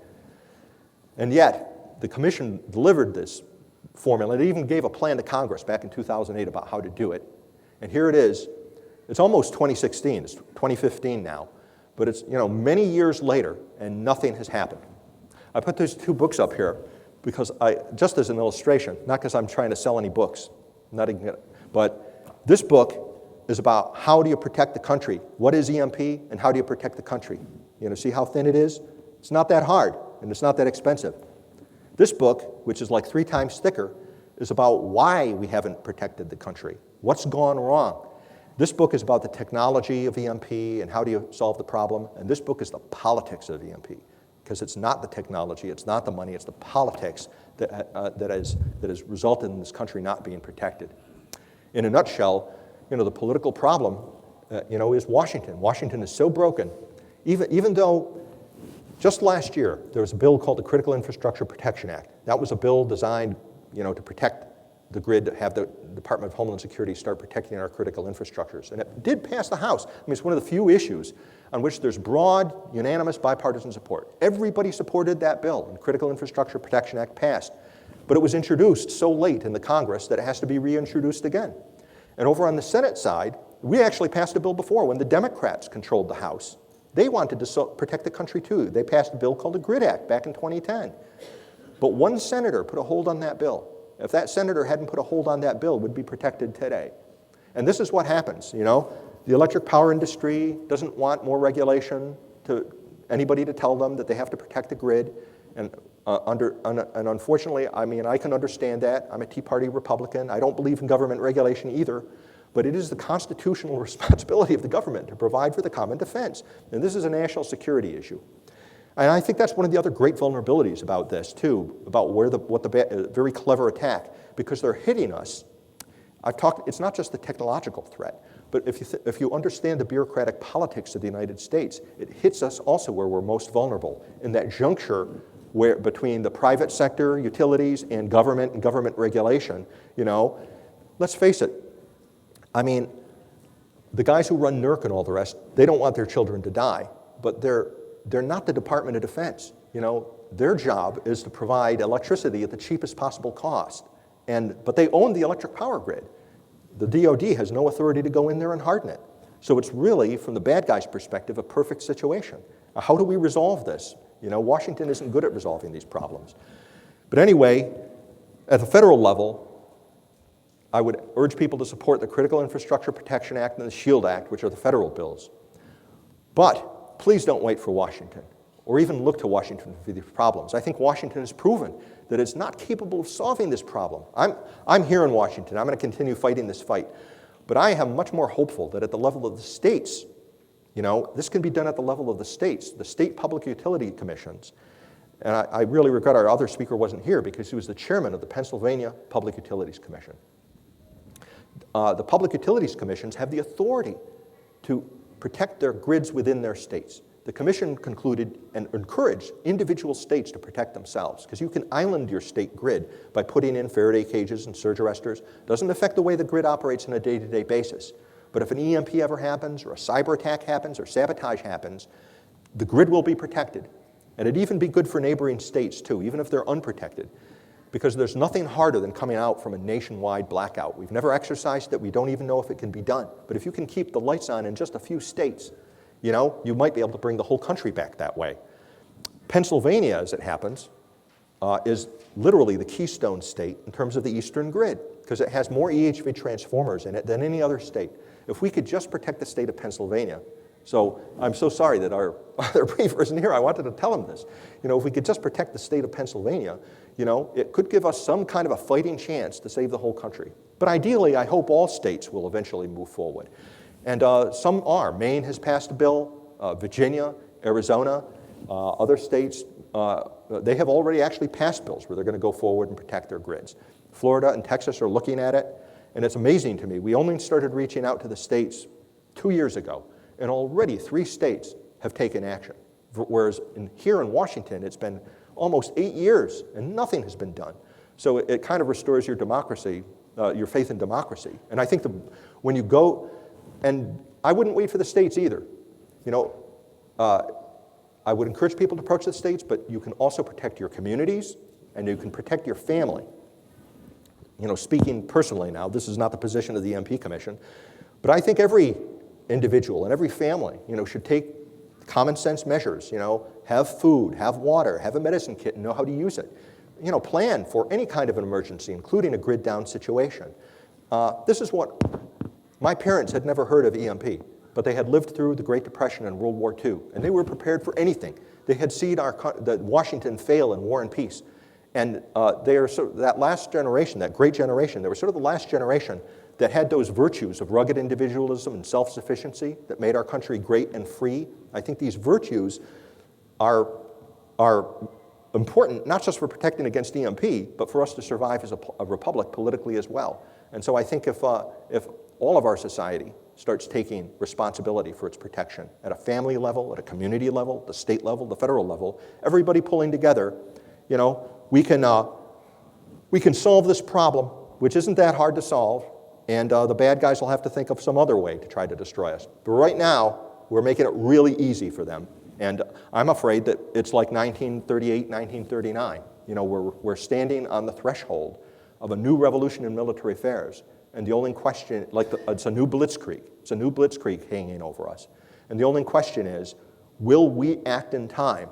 And yet, the Commission delivered this formula. It even gave a plan to Congress back in 2008 about how to do it. And here it is. It's almost 2016. It's 2015 now. But it's, many years later, and nothing has happened. I put these 2 books up here because just as an illustration, not because I'm trying to sell any books, but this book is about how do you protect the country? What is EMP, and how do you protect the country? See how thin it is? It's not that hard, and it's not that expensive. This book, which is like 3 times thicker, is about why we haven't protected the country. What's gone wrong? This book is about the technology of EMP and how do you solve the problem, and this book is the politics of EMP. because it's not the technology, it's not the money, it's the politics that has resulted in this country not being protected. In a nutshell, the political problem, is Washington. Washington is so broken, even though just last year there was a bill called the Critical Infrastructure Protection Act. That was a bill designed, to protect the grid, to have the Department of Homeland Security start protecting our critical infrastructures. And it did pass the House. It's one of the few issues on which there's broad, unanimous, bipartisan support. Everybody supported that bill, and Critical Infrastructure Protection Act passed. But it was introduced so late in the Congress that it has to be reintroduced again. And over on the Senate side, we actually passed a bill before when the Democrats controlled the House. They wanted to protect the country too. They passed a bill called the GRID Act back in 2010. But one senator put a hold on that bill. If that senator hadn't put a hold on that bill, we'd be protected today. And this is what happens, The electric power industry doesn't want more regulation, to anybody to tell them that they have to protect the grid. And unfortunately, I can understand that. I'm a Tea Party Republican. I don't believe in government regulation either. But it is the constitutional responsibility of the government to provide for the common defense. And this is a national security issue. And I think that's one of the other great vulnerabilities about this, too, about very clever attack, because they're hitting us. It's not just the technological threat, but if you understand the bureaucratic politics of the United States, it hits us also where we're most vulnerable, in that juncture between the private sector, utilities, and government regulation. Let's face it. The guys who run NERC and all the rest, they don't want their children to die, but they're not the Department of Defense. Their job is to provide electricity at the cheapest possible cost. But they own the electric power grid. The DOD has no authority to go in there and harden it. So it's really, from the bad guy's perspective, a perfect situation. How do we resolve this? Washington isn't good at resolving these problems. But anyway, at the federal level, I would urge people to support the Critical Infrastructure Protection Act and the SHIELD Act, which are the federal bills. But please don't wait for Washington, or even look to Washington for these problems. I think Washington has proven that it's not capable of solving this problem. I'm here in Washington. I'm going to continue fighting this fight. But I am much more hopeful that at the level of the states, this can be done at the level of the states, the state public utility commissions. And I really regret our other speaker wasn't here, because he was the chairman of the Pennsylvania Public Utilities Commission. The Public Utilities Commissions have the authority to protect their grids within their states. The commission concluded and encouraged individual states to protect themselves, because you can island your state grid by putting in Faraday cages and surge arresters. Doesn't affect the way the grid operates on a day-to-day basis. But if an EMP ever happens, or a cyber attack happens, or sabotage happens, the grid will be protected. And it'd even be good for neighboring states too, even if they're unprotected. Because there's nothing harder than coming out from a nationwide blackout. We've never exercised it. We don't even know if it can be done. But if you can keep the lights on in just a few states, you might be able to bring the whole country back that way. Pennsylvania, as it happens, is literally the keystone state in terms of the eastern grid, because it has more EHV transformers in it than any other state. If we could just protect the state of Pennsylvania, so I'm so sorry that our other briefer isn't here. I wanted to tell him this. If we could just protect the state of Pennsylvania, it could give us some kind of a fighting chance to save the whole country. But ideally, I hope all states will eventually move forward. And some are. Maine has passed a bill, Virginia, Arizona, other states, they have already actually passed bills where they're going to go forward and protect their grids. Florida and Texas are looking at it, and it's amazing to me. We only started reaching out to the states 2 years ago, and already 3 states have taken action. Whereas here in Washington, it's been almost 8 years, and nothing has been done. So it kind of restores your democracy, your faith in democracy. And I think when you go, and I wouldn't wait for the states either. I would encourage people to approach the states, but you can also protect your communities, and you can protect your family. Speaking personally now, this is not the position of the MP Commission, but I think every individual and every family, should take common sense measures, have food, have water, have a medicine kit, and know how to use it. Plan for any kind of an emergency, including a grid down situation. This is what my parents had never heard of EMP, but they had lived through the Great Depression and World War II, and they were prepared for anything. They had seen the Washington fail in War and Peace, and they are sort of that last generation, that great generation. They were sort of the last generation that had those virtues of rugged individualism and self-sufficiency that made our country great and free. I think these virtues are are important, not just for protecting against EMP, but for us to survive as a republic politically as well. And so I think if all of our society starts taking responsibility for its protection at a family level, at a community level, the state level, the federal level, everybody pulling together, you know, we can solve this problem, which isn't that hard to solve, and the bad guys will have to think of some other way to try to destroy us. But right now, we're making it really easy for them. And I'm afraid that it's like 1938, 1939. You know, we're standing on the threshold of a new revolution in military affairs. And the only question, it's a new blitzkrieg. It's a new blitzkrieg hanging over us. And the only question is, will we act in time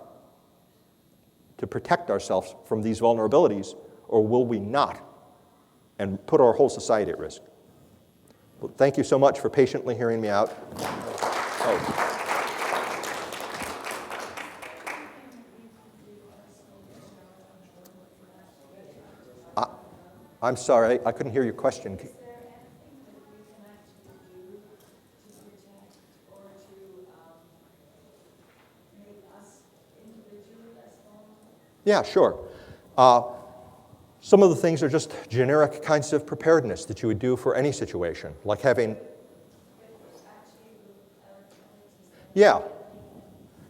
to protect ourselves from these vulnerabilities, or will we not and put our whole society at risk? Well, thank you so much for patiently hearing me out. Oh. I'm sorry, I couldn't hear your question. Is there anything that we can actually do to protect or to make us individually less vulnerable? Yeah, sure. Some of the things are just generic kinds of preparedness that you would do for any situation, like having... Yeah,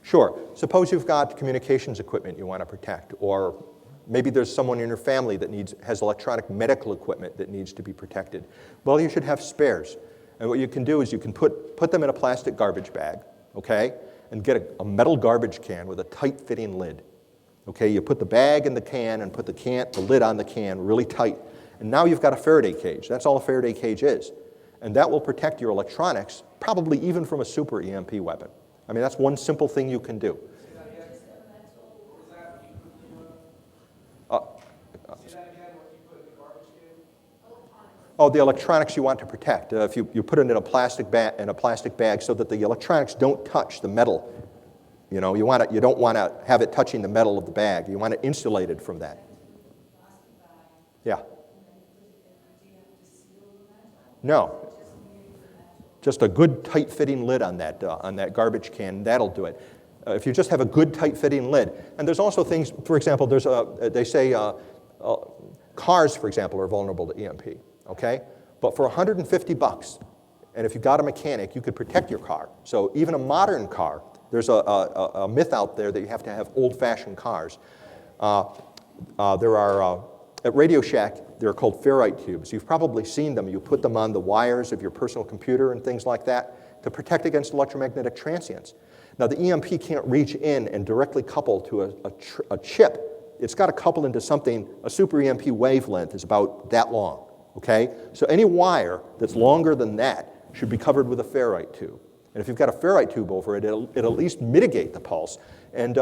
sure. Suppose you've got communications equipment you want to protect, or maybe there's someone in your family that has electronic medical equipment that needs to be protected. Well, you should have spares. And what you can do is you can put them in a plastic garbage bag, okay, and get a metal garbage can with a tight-fitting lid. Okay, you put the bag in the can and put the lid on the can really tight. And now you've got a Faraday cage. That's all a Faraday cage is. And that will protect your electronics, probably even from a super EMP weapon. I mean, that's one simple thing you can do. Oh, the electronics you want to protect. If you put it in a plastic bag so that the electronics don't touch the metal. You know, you don't want to have it touching the metal of the bag. You want it insulated from that. Yeah. No. Just a good tight-fitting lid on that garbage can. That'll do it. If you just have a good tight-fitting lid. And there's also things. For example, they say cars, for example, are vulnerable to EMP. Okay, but for $150, and if you got a mechanic, you could protect your car. So even a modern car, there's a myth out there that you have to have old-fashioned cars. There are, at Radio Shack, they're called ferrite tubes. You've probably seen them. You put them on the wires of your personal computer and things like that to protect against electromagnetic transients. Now, the EMP can't reach in and directly couple to a chip. It's got to couple into something. A super EMP wavelength is about that long. Okay, so any wire that's longer than that should be covered with a ferrite tube. And if you've got a ferrite tube over it, it'll at least mitigate the pulse. And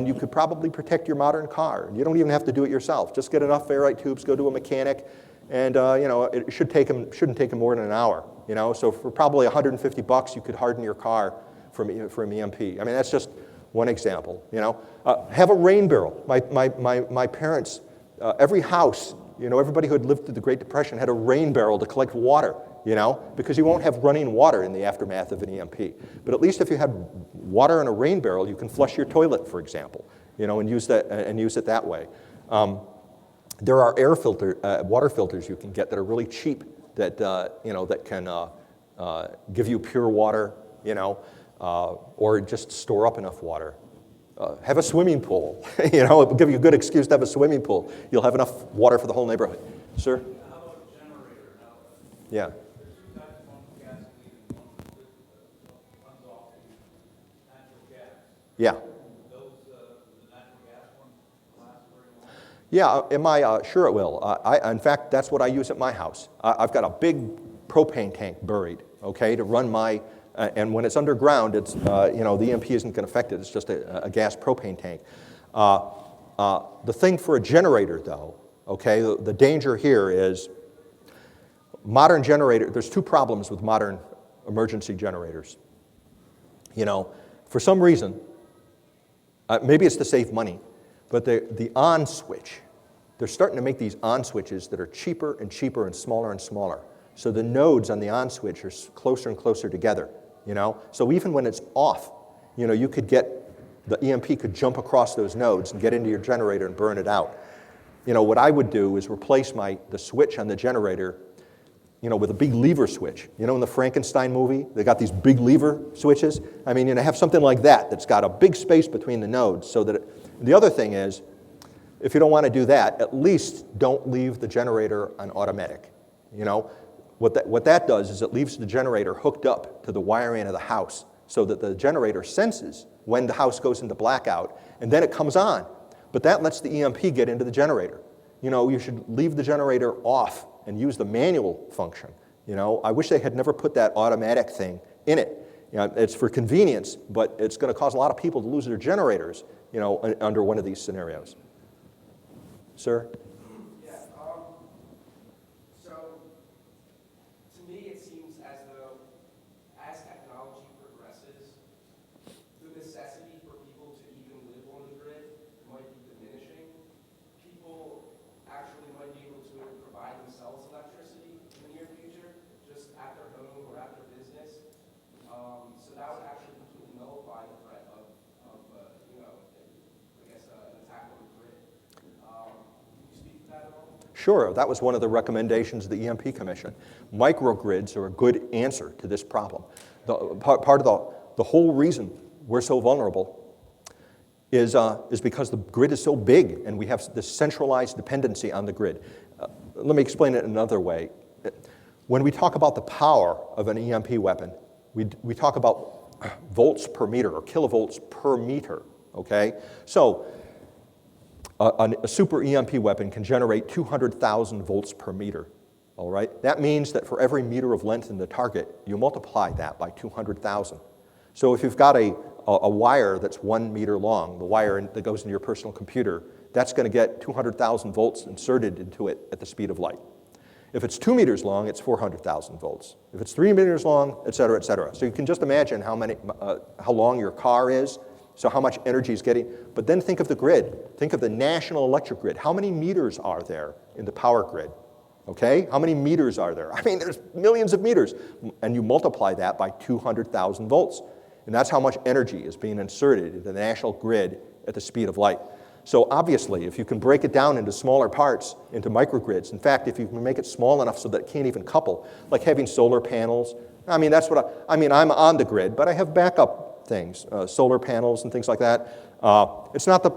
you could probably protect your modern car. You don't even have to do it yourself. Just get enough ferrite tubes, go to a mechanic, and you know, it shouldn't take them more than an hour. You know, so for probably $150, you could harden your car from EMP. I mean, that's just one example. You know, have a rain barrel. My parents, every house. You know, everybody who had lived through the Great Depression had a rain barrel to collect water, you know, because you won't have running water in the aftermath of an EMP. But at least if you had water in a rain barrel, you can flush your toilet, for example, you know, and use it that way. There are water filters you can get that are really cheap that, you know, that can give you pure water, you know, or just store up enough water. Have a swimming pool. You know, it'll give you a good excuse to have a swimming pool. You'll have enough water for the whole neighborhood. Sir? How about a generator? Yeah. There's two types, one with gasoline and one that runs off the natural gas. Yeah. The natural gas one last very Yeah, long? sure it will. In fact, that's what I use at my house. I've got a big propane tank buried, okay, to run my... and when it's underground, it's, you know, the EMP isn't going to affect it. It's just a gas propane tank. The thing for a generator, though, okay, the danger here is modern generator. There's two problems with modern emergency generators. You know, for some reason, maybe it's to save money, but the on switch, they're starting to make these on switches that are cheaper and cheaper and smaller. So the nodes on the on switch are closer and closer together. You know, so even when it's off, you know, you could get the EMP could jump across those nodes and get into your generator and burn it out. You know, what I would do is replace the switch on the generator, you know, with a big lever switch. You know, in the Frankenstein movie, they got these big lever switches. I mean, you know, have something like that that's got a big space between the nodes so that the other thing is, if you don't want to do that, at least don't leave the generator on automatic. You know, what that does is it leaves the generator hooked up to the wiring of the house so that the generator senses when the house goes into blackout, and then it comes on. But that lets the EMP get into the generator. You know, you should leave the generator off and use the manual function. You know, I wish they had never put that automatic thing in it. You know, it's for convenience, but it's going to cause a lot of people to lose their generators, you know, under one of these scenarios. Sir? Yeah, so to me it seems as though as technology progresses, the necessity for people to even live on the grid might be diminishing. People actually might be able to provide themselves electricity in the near future, just at their home or at their business. So that would actually completely nullify the threat of you know, I guess an attack on the grid. Sure, that was one of the recommendations of the EMP Commission. Microgrids are a good answer to this problem. Part of the whole reason we're so vulnerable is because the grid is so big and we have this centralized dependency on the grid. Let me explain it another way. When we talk about the power of an EMP weapon, we talk about volts per meter or kilovolts per meter, okay? So a super EMP weapon can generate 200,000 volts per meter, all right? That means that for every meter of length in the target, you multiply that by 200,000. So if you've got a wire that's 1 meter long, the wire that goes into your personal computer, that's going to get 200,000 volts inserted into it at the speed of light. If it's 2 meters long, it's 400,000 volts. If it's 3 meters long, et cetera, et cetera. So you can just imagine how long your car is, so how much energy is getting. But then think of the grid. Think of the national electric grid. How many meters are there in the power grid? Okay? How many meters are there? I mean, there's millions of meters. And you multiply that by 200,000 volts. And that's how much energy is being inserted into the national grid at the speed of light. So obviously, if you can break it down into smaller parts, into microgrids, in fact, if you can make it small enough so that it can't even couple, like having solar panels, I mean, that's what I'm on the grid, but I have backup things, solar panels and things like that. It's not the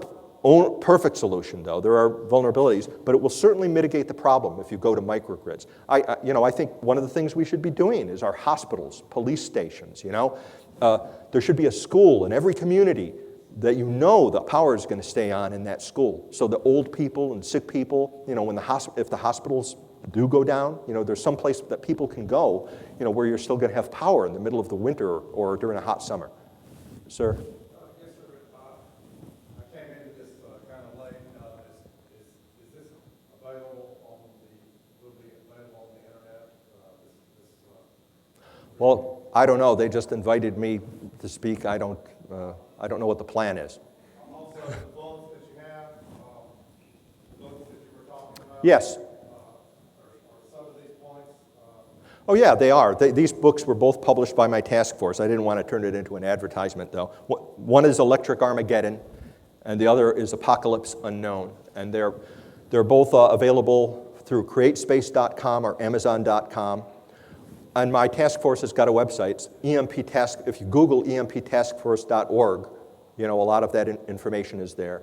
perfect solution, though. There are vulnerabilities, but it will certainly mitigate the problem if you go to microgrids. I think one of the things we should be doing is our hospitals, police stations, you know. There should be a school in every community that you know the power is going to stay on in that school. So the old people and sick people, you know, if the hospitals do go down, you know, there's some place that people can go, you know, where you're still going to have power in the middle of the winter or during a hot summer. Sir? Yes, sir. I came into this kind of late. Is this available will be available on the internet? Well, I don't know. They just invited me to speak. I don't know what the plan is. Also, the books that you have, the books that you were talking about. Yes. Are some of these points? Oh, yeah, they are. These books were both published by my task force. I didn't want to turn it into an advertisement, though. One is Electric Armageddon, and the other is Apocalypse Unknown. And they're both available through createspace.com or amazon.com. And my task force has got a website. It's EMP Task. If you Google emptaskforce.org, you know, a lot of that information is there.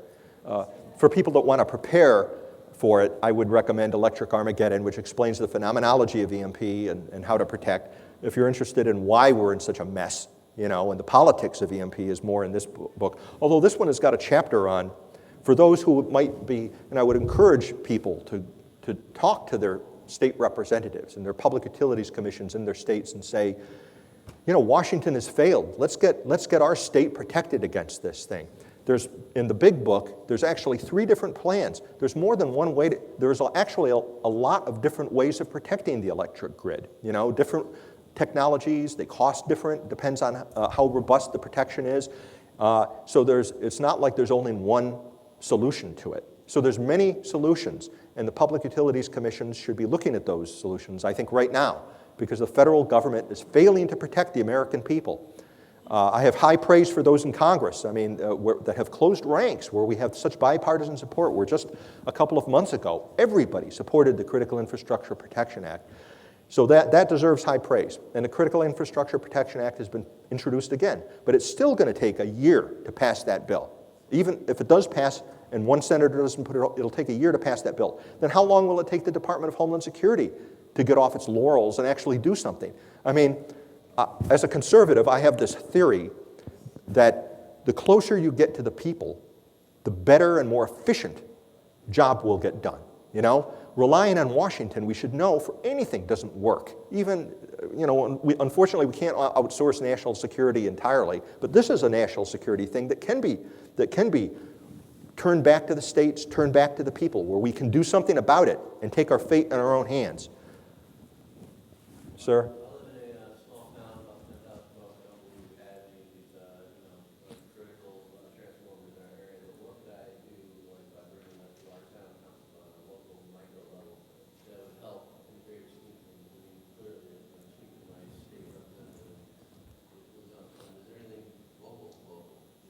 For people that want to prepare for it, I would recommend Electric Armageddon, which explains the phenomenology of EMP and how to protect. If you're interested in why we're in such a mess, you know, and the politics of EMP is more in this book. Although this one has got a chapter on, for those who might be, and I would encourage people to talk to their state representatives and their public utilities commissions in their states and say, you know, Washington has failed. Let's get our state protected against this thing. In the big book, there's actually 3 different plans. There's more than one way there's actually a lot of different ways of protecting the electric grid. You know, different technologies, they cost different, depends on how robust the protection is. So it's not like there's only one solution to it. So there's many solutions, and the Public Utilities Commissions should be looking at those solutions, I think, right now, because the federal government is failing to protect the American people. I have high praise for those in Congress, that have closed ranks, where we have such bipartisan support, where just a couple of months ago, everybody supported the Critical Infrastructure Protection Act. So that deserves high praise. And the Critical Infrastructure Protection Act has been introduced again. But it's still going to take a year to pass that bill. Even if it does pass and one senator doesn't put it, it'll take a year to pass that bill. Then how long will it take the Department of Homeland Security to get off its laurels and actually do something? As a conservative, I have this theory that the closer you get to the people, the better and more efficient job will get done. Relying on Washington, we should know, for anything doesn't work. Even, unfortunately, we can't outsource national security entirely, but this is a national security thing that can be turned back to the states, turned back to the people, where we can do something about it and take our fate in our own hands. Sir?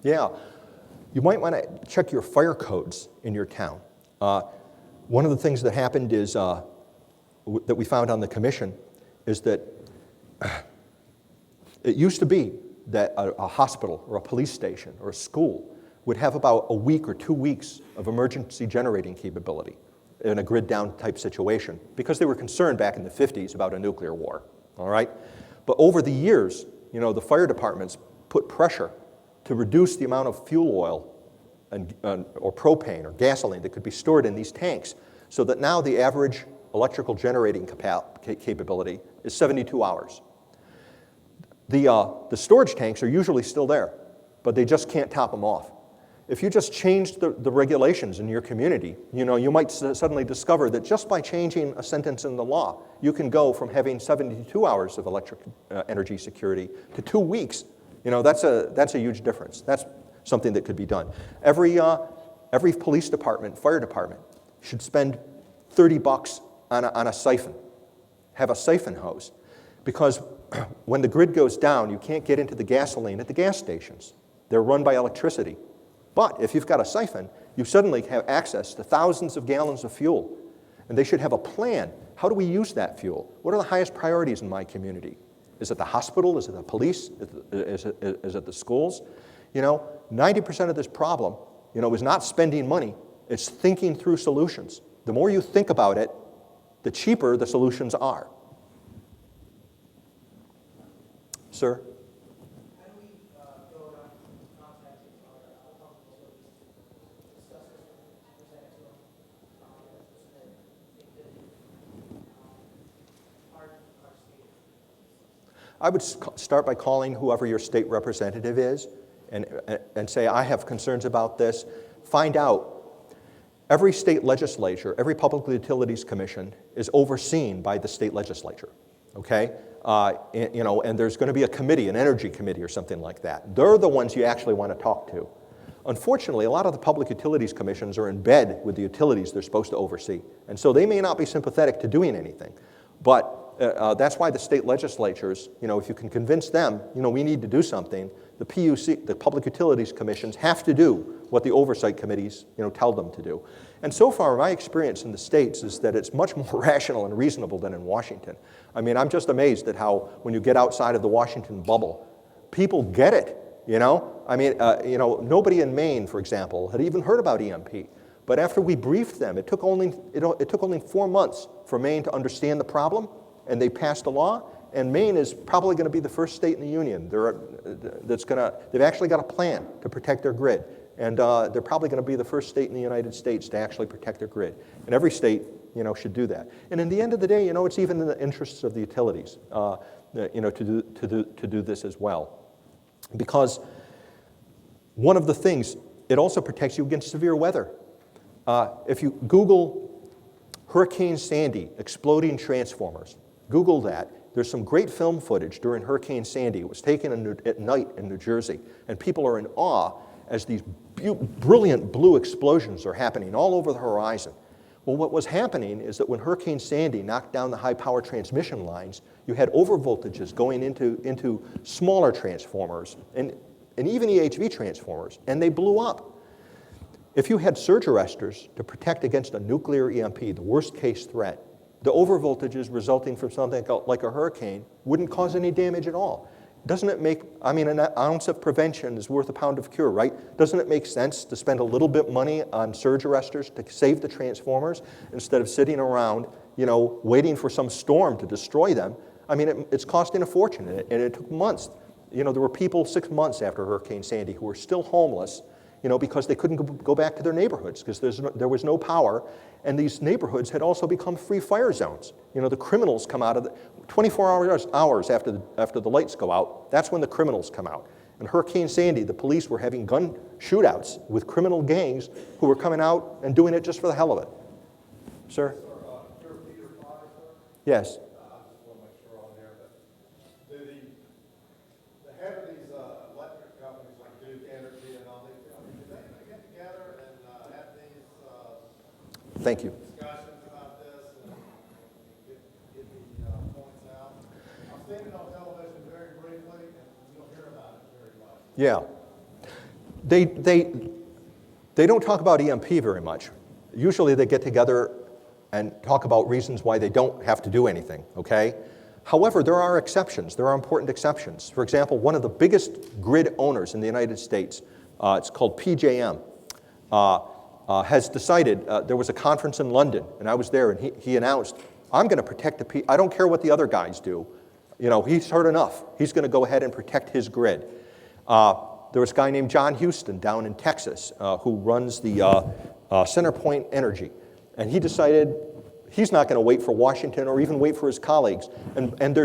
Yeah. You might want to check your fire codes in your town. One of the things that happened is, that we found on the commission, is that it used to be that a hospital or a police station or a school would have about a week or 2 weeks of emergency generating capability in a grid down type situation, because they were concerned back in the 50s about a nuclear war, all right? But over the years, the fire departments put pressure to reduce the amount of fuel oil or propane or gasoline that could be stored in these tanks, so that now the average electrical generating capability is 72 hours. The storage tanks are usually still there, but they just can't top them off. If you just change the regulations in your community, you might suddenly discover that just by changing a sentence in the law, you can go from having 72 hours of electric energy security to 2 weeks. That's a huge difference. That's something that could be done. Every police department, fire department should spend $30 on a siphon. Have a siphon hose. Because when the grid goes down, you can't get into the gasoline at the gas stations. They're run by electricity. But if you've got a siphon, you suddenly have access to thousands of gallons of fuel. And they should have a plan. How do we use that fuel? What are the highest priorities in my community? Is it the hospital? Is it the police? Is it the schools? 90% of this problem, is not spending money. It's thinking through solutions. The more you think about it, the cheaper the solutions are. Sir? How do we go about contacting our public utilities to discuss this and present it to them so that they could harden our state? I would start by calling whoever your state representative is and say, I have concerns about this. Find out. Every state legislature, every Public Utilities Commission is overseen by the state legislature, okay? And there's going to be a committee, an energy committee or something like that. They're the ones you actually want to talk to. Unfortunately, a lot of the Public Utilities Commissions are in bed with the utilities they're supposed to oversee. And so they may not be sympathetic to doing anything. But that's why the state legislatures, if you can convince them, we need to do something, the PUC, the Public Utilities Commissions, have to do what the oversight committees, tell them to do. And so far, my experience in the states is that it's much more rational and reasonable than in Washington. I'm just amazed at how, when you get outside of the Washington bubble, people get it, nobody in Maine, for example, had even heard about EMP. But after we briefed them, it took only 4 months for Maine to understand the problem, and they passed a law. And Maine is probably going to be the first state in the union they've actually got a plan to protect their grid. And they're probably going to be the first state in the United States to actually protect their grid. And every state, should do that. And in the end of the day, it's even in the interests of the utilities, to do this as well. Because one of the things, it also protects you against severe weather. If you Google Hurricane Sandy exploding transformers, Google that. There's some great film footage during Hurricane Sandy. It was taken at night in New Jersey, and people are in awe as these brilliant blue explosions are happening all over the horizon. Well, what was happening is that when Hurricane Sandy knocked down the high power transmission lines, you had overvoltages going into smaller transformers and even EHV transformers, and they blew up. If you had surge arresters to protect against a nuclear EMP, the worst case threat, the overvoltages resulting from something like a hurricane wouldn't cause any damage at all. Doesn't it make, I mean, an ounce of prevention is worth a pound of cure, right? Doesn't it make sense to spend a little bit money on surge arresters to save the transformers instead of sitting around, waiting for some storm to destroy them? I mean, it's costing a fortune, and it took months. There were people 6 months after Hurricane Sandy who were still homeless, because they couldn't go back to their neighborhoods because there was no power, and these neighborhoods had also become free fire zones. The criminals come out of the 24 hours after the lights go out. That's when the criminals come out. And Hurricane Sandy, the police were having gun shootouts with criminal gangs who were coming out and doing it just for the hell of it. Sir? You're Peter Fry, sir? Yes. I just want to make sure on there, but do the head of these electric companies like Duke Energy and all these, do they get together and have these Thank you. discussions about this and get the points out? I've seen it on television very briefly, and you don't hear about it very much. Yeah. They don't talk about EMP very much. Usually they get together and talk about reasons why they don't have to do anything, okay? However, there are exceptions. There are important exceptions. For example, one of the biggest grid owners in the United States, it's called PJM, has decided, there was a conference in London, and I was there, and he announced, I'm going to protect I don't care what the other guys do. He's heard enough. He's going to go ahead and protect his grid. There was a guy named John Houston down in Texas who runs the CenterPoint Energy, and he decided he's not going to wait for Washington or even wait for his colleagues. And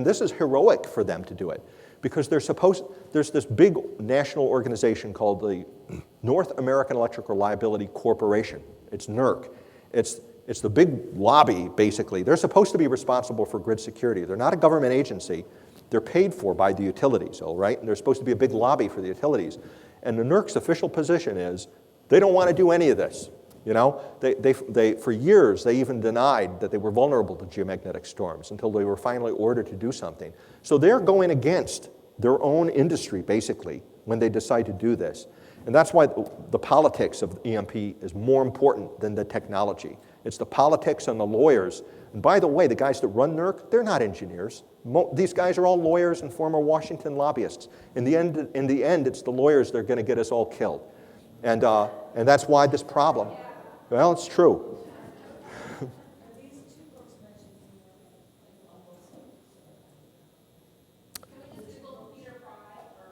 this is heroic for them to do it, because there's this big national organization called the North American Electric Reliability Corporation. It's NERC. It's the big lobby, basically. They're supposed to be responsible for grid security. They're not a government agency. They're paid for by the utilities, all right? And they're supposed to be a big lobby for the utilities. And the NERC's official position is they don't want to do any of this. They for years, they even denied that they were vulnerable to geomagnetic storms until they were finally ordered to do something. So they're going against their own industry, basically, when they decide to do this. And that's why the politics of EMP is more important than the technology. It's the politics and the lawyers. And by the way, the guys that run NERC, they're not engineers. These guys are all lawyers and former Washington lobbyists. In the end, it's the lawyers that are going to get us all killed. And that's why this problem. Well, it's true. These two books mentioned on both sides. Can we just Google Peter Fry or?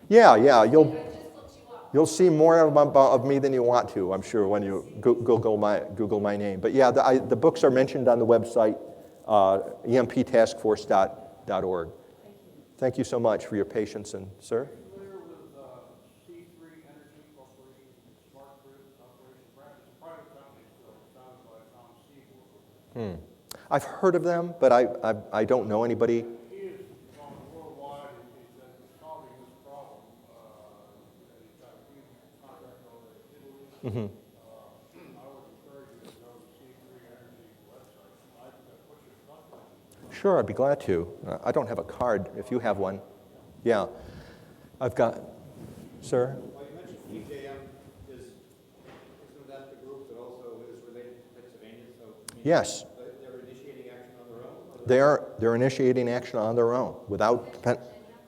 Yeah, you'll I just looked you up. you'll see more of me than you want to, I'm sure, when you Google my name. But yeah, the books are mentioned on the website, emptaskforce.org. Thank you so much for your patience, and sir. Familiar with C3 Energy Corporation, Smart Grid Operation Branch? It's a private company, so founded by Tom Siegel. I've heard of them, but I don't know anybody. He is on worldwide, and he's been solving this problem. And he's got a huge contract over in Italy. I would encourage you to go to C3 Energy website. I can put your stuff on. Sure, I'd be glad to. I don't have a card if you have one. Yeah. I've got, sir? Well, you mentioned PJM isn't that the group that also is related to Pennsylvania? So I mean, Yes. they're initiating action on their own? Or They're initiating action on their own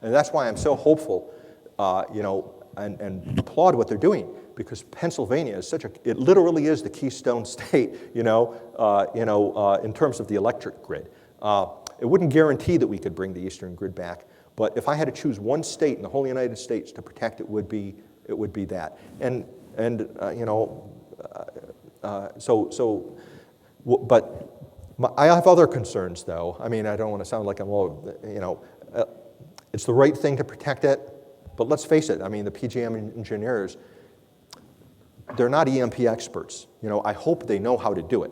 and that's why I'm so hopeful, and applaud what they're doing, because Pennsylvania is it literally is the keystone state, in terms of the electric grid. It wouldn't guarantee that we could bring the Eastern grid back, but if I had to choose one state in the whole United States to protect, it would be that. I have other concerns, though. I mean, I don't want to sound like I'm all, it's the right thing to protect it, but let's face it. I mean, the PJM engineers, they're not EMP experts. I hope they know how to do it.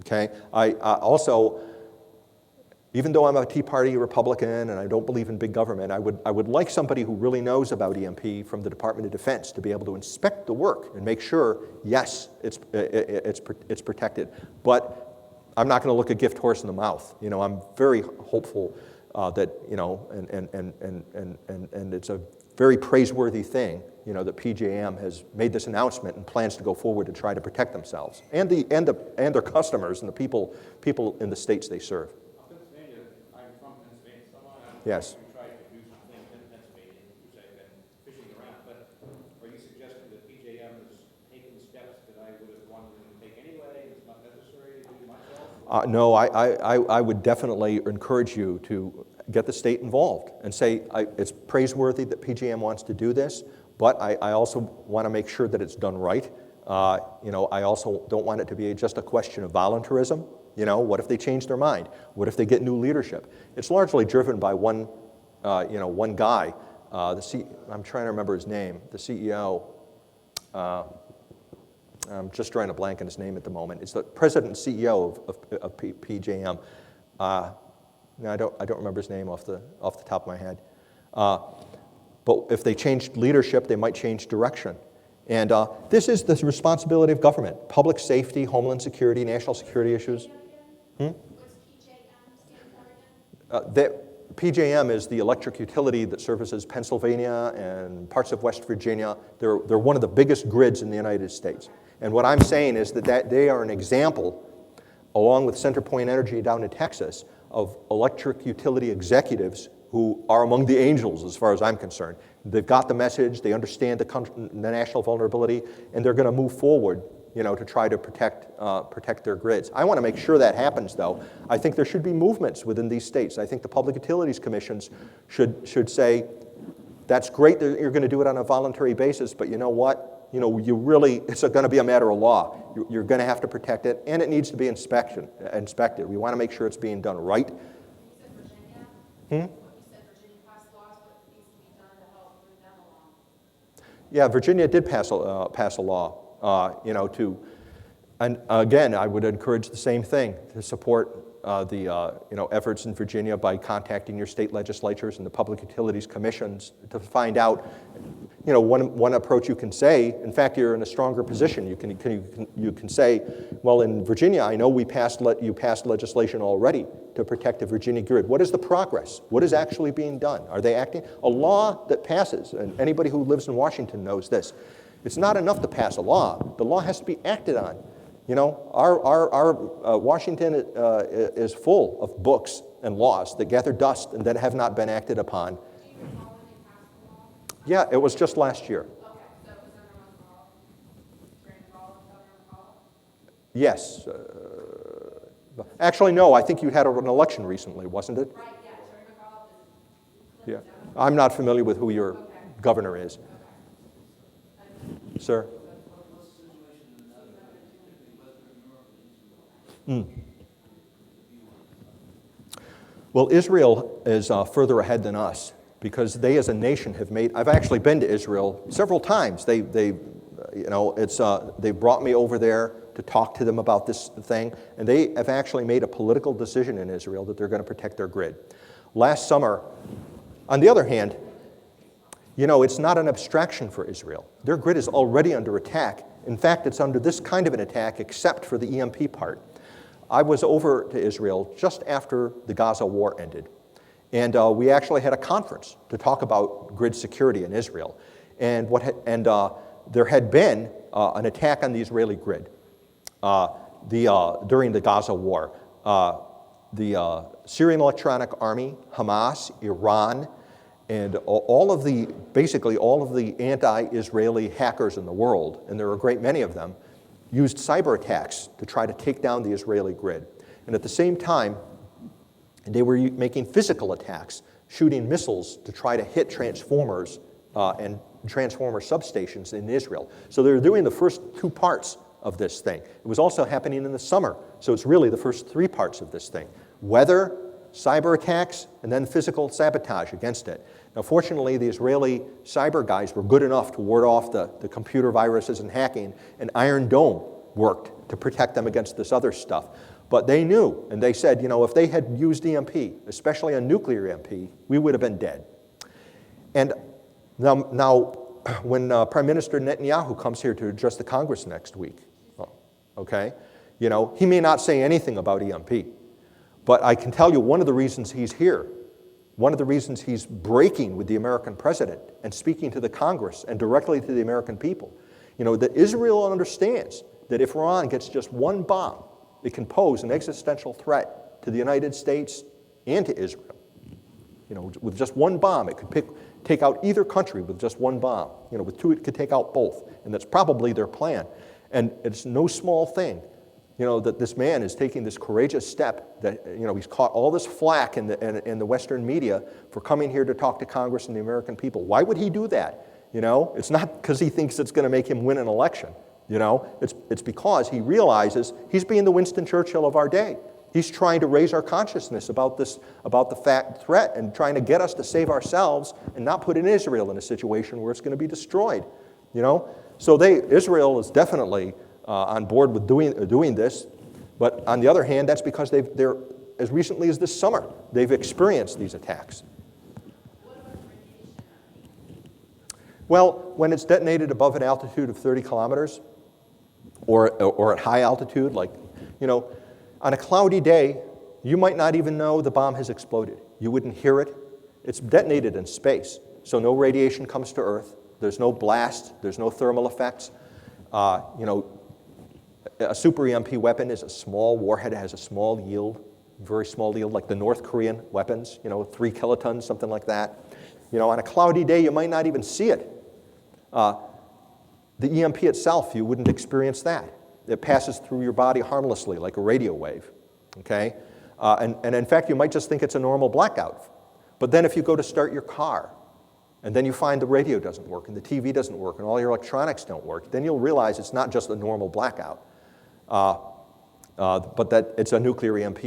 Okay. I also, Even though I'm a Tea Party Republican and I don't believe in big government, I would like somebody who really knows about EMP from the Department of Defense to be able to inspect the work and make sure, yes, it's protected. But I'm not going to look a gift horse in the mouth. You know, I'm very hopeful that, you know, and it's a very praiseworthy thing, you know, that PJM has made this announcement and plans to go forward to try to protect themselves and their customers and the people in the states they serve. Pennsylvania, I'm from Pennsylvania, so Yes. we tried to do some things in Pennsylvania, which I've been fishing around, but are you suggesting that PJM is taking steps that I would have wanted them to take anyway, it's not necessary to do much else? No, I would definitely encourage you to get the state involved and say it's praiseworthy that PJM wants to do this, but I also want to make sure that it's done right. You know, I also don't want it to be just a question of voluntarism. You know, what if they change their mind? What if they get new leadership? It's largely driven by one guy. I'm trying to remember his name. The CEO. I'm just drawing a blank on his name at the moment. It's the president and CEO of PJM. No, I don't remember his name off the top of my head. But if they change leadership, they might change direction. And this is the responsibility of government: public safety, homeland security, national security issues. What's PJM stand for again? PJM is the electric utility that services Pennsylvania and parts of West Virginia. They're one of the biggest grids in the United States. And what I'm saying is that they are an example, along with CenterPoint Energy down in Texas, of electric utility executives who are among the angels as far as I'm concerned. They've got the message, they understand the national vulnerability, and they're going to move forward, you know, to try to protect their grids. I want to make sure that happens, though. I think there should be movements within these states. I think the Public Utilities Commissions should say, that's great that you're going to do it on a voluntary basis, but you know what? You know, it's going to be a matter of law. You're going to have to protect it, and it needs to be inspected. We want to make sure it's being done right. You said Virginia? You said Virginia passed laws, what needs to be done to help move them along? Yeah, Virginia did pass a law, you know, and again, I would encourage the same thing, to support the efforts in Virginia by contacting your state legislatures and the Public Utilities Commissions to find out, you know, one approach you can say. In fact, you're in a stronger position. You can say, well, in Virginia, I know you passed legislation already to protect the Virginia grid. What is the progress? What is actually being done? Are they acting? A law that passes, and anybody who lives in Washington knows this, it's not enough to pass a law. The law has to be acted on. You know, our Washington is full of books and laws that gather dust and that have not been acted upon. Do you recall when they passed the law? Yeah, it was just last year. Okay, so it was everyone's fault? During the call, Governor's call? Yes. Actually, no, I think you had an election recently, wasn't it? Right, yeah, during the call. Yeah. I'm not familiar with who your governor is. Sir? Well, Israel is further ahead than us because they, as a nation, have made. I've actually been to Israel several times. They brought me over there to talk to them about this thing, and they have actually made a political decision in Israel that they're going to protect their grid. Last summer, on the other hand, you know, it's not an abstraction for Israel. Their grid is already under attack. In fact, it's under this kind of an attack, except for the EMP part. I was over to Israel just after the Gaza war ended, and we actually had a conference to talk about grid security in Israel. And there had been an attack on the Israeli grid during the Gaza war. The Syrian Electronic Army, Hamas, Iran, and basically all of the anti-Israeli hackers in the world, and there are a great many of them, used cyber attacks to try to take down the Israeli grid. And at the same time, they were making physical attacks, shooting missiles to try to hit transformers and transformer substations in Israel. So they were doing the first two parts of this thing. It was also happening in the summer, so it's really the first three parts of this thing: weather, cyber attacks, and then physical sabotage against it. Now, fortunately, the Israeli cyber guys were good enough to ward off the computer viruses and hacking, and Iron Dome worked to protect them against this other stuff. But they knew, and they said, you know, if they had used EMP, especially a nuclear EMP, we would have been dead. And now when Prime Minister Netanyahu comes here to address the Congress next week, okay, you know, he may not say anything about EMP, but I can tell you one of the reasons he's here, one of the reasons he's breaking with the American president and speaking to the Congress and directly to the American people, you know, that Israel understands that if Iran gets just one bomb, it can pose an existential threat to the United States and to Israel. You know, with just one bomb, it could take out either country with just one bomb. You know, with two, it could take out both, and that's probably their plan. And it's no small thing, you know, that this man is taking this courageous step. That, you know, he's caught all this flack in the Western media for coming here to talk to Congress and the American people. Why would he do that? You know, it's not because he thinks it's going to make him win an election. You know, it's because he realizes he's being the Winston Churchill of our day. He's trying to raise our consciousness about the threat and trying to get us to save ourselves and not put in Israel in a situation where it's going to be destroyed. You know, so Israel is definitely on board with doing this, but on the other hand, that's because they're as recently as this summer they've experienced these attacks. Well, when it's detonated above an altitude of 30 kilometers, or at high altitude, like, you know, on a cloudy day, you might not even know the bomb has exploded. You wouldn't hear it. It's detonated in space, so no radiation comes to Earth. There's no blast. There's no thermal effects. You know, a super EMP weapon is a small warhead. It has a small yield, very small yield, like the North Korean weapons, you know, 3 kilotons, something like that. You know, on a cloudy day, you might not even see it. The EMP itself, you wouldn't experience that. It passes through your body harmlessly, like a radio wave, okay? And in fact, you might just think it's a normal blackout. But then if you go to start your car, and then you find the radio doesn't work, and the TV doesn't work, and all your electronics don't work, then you'll realize it's not just a normal blackout, but that it's a nuclear EMP.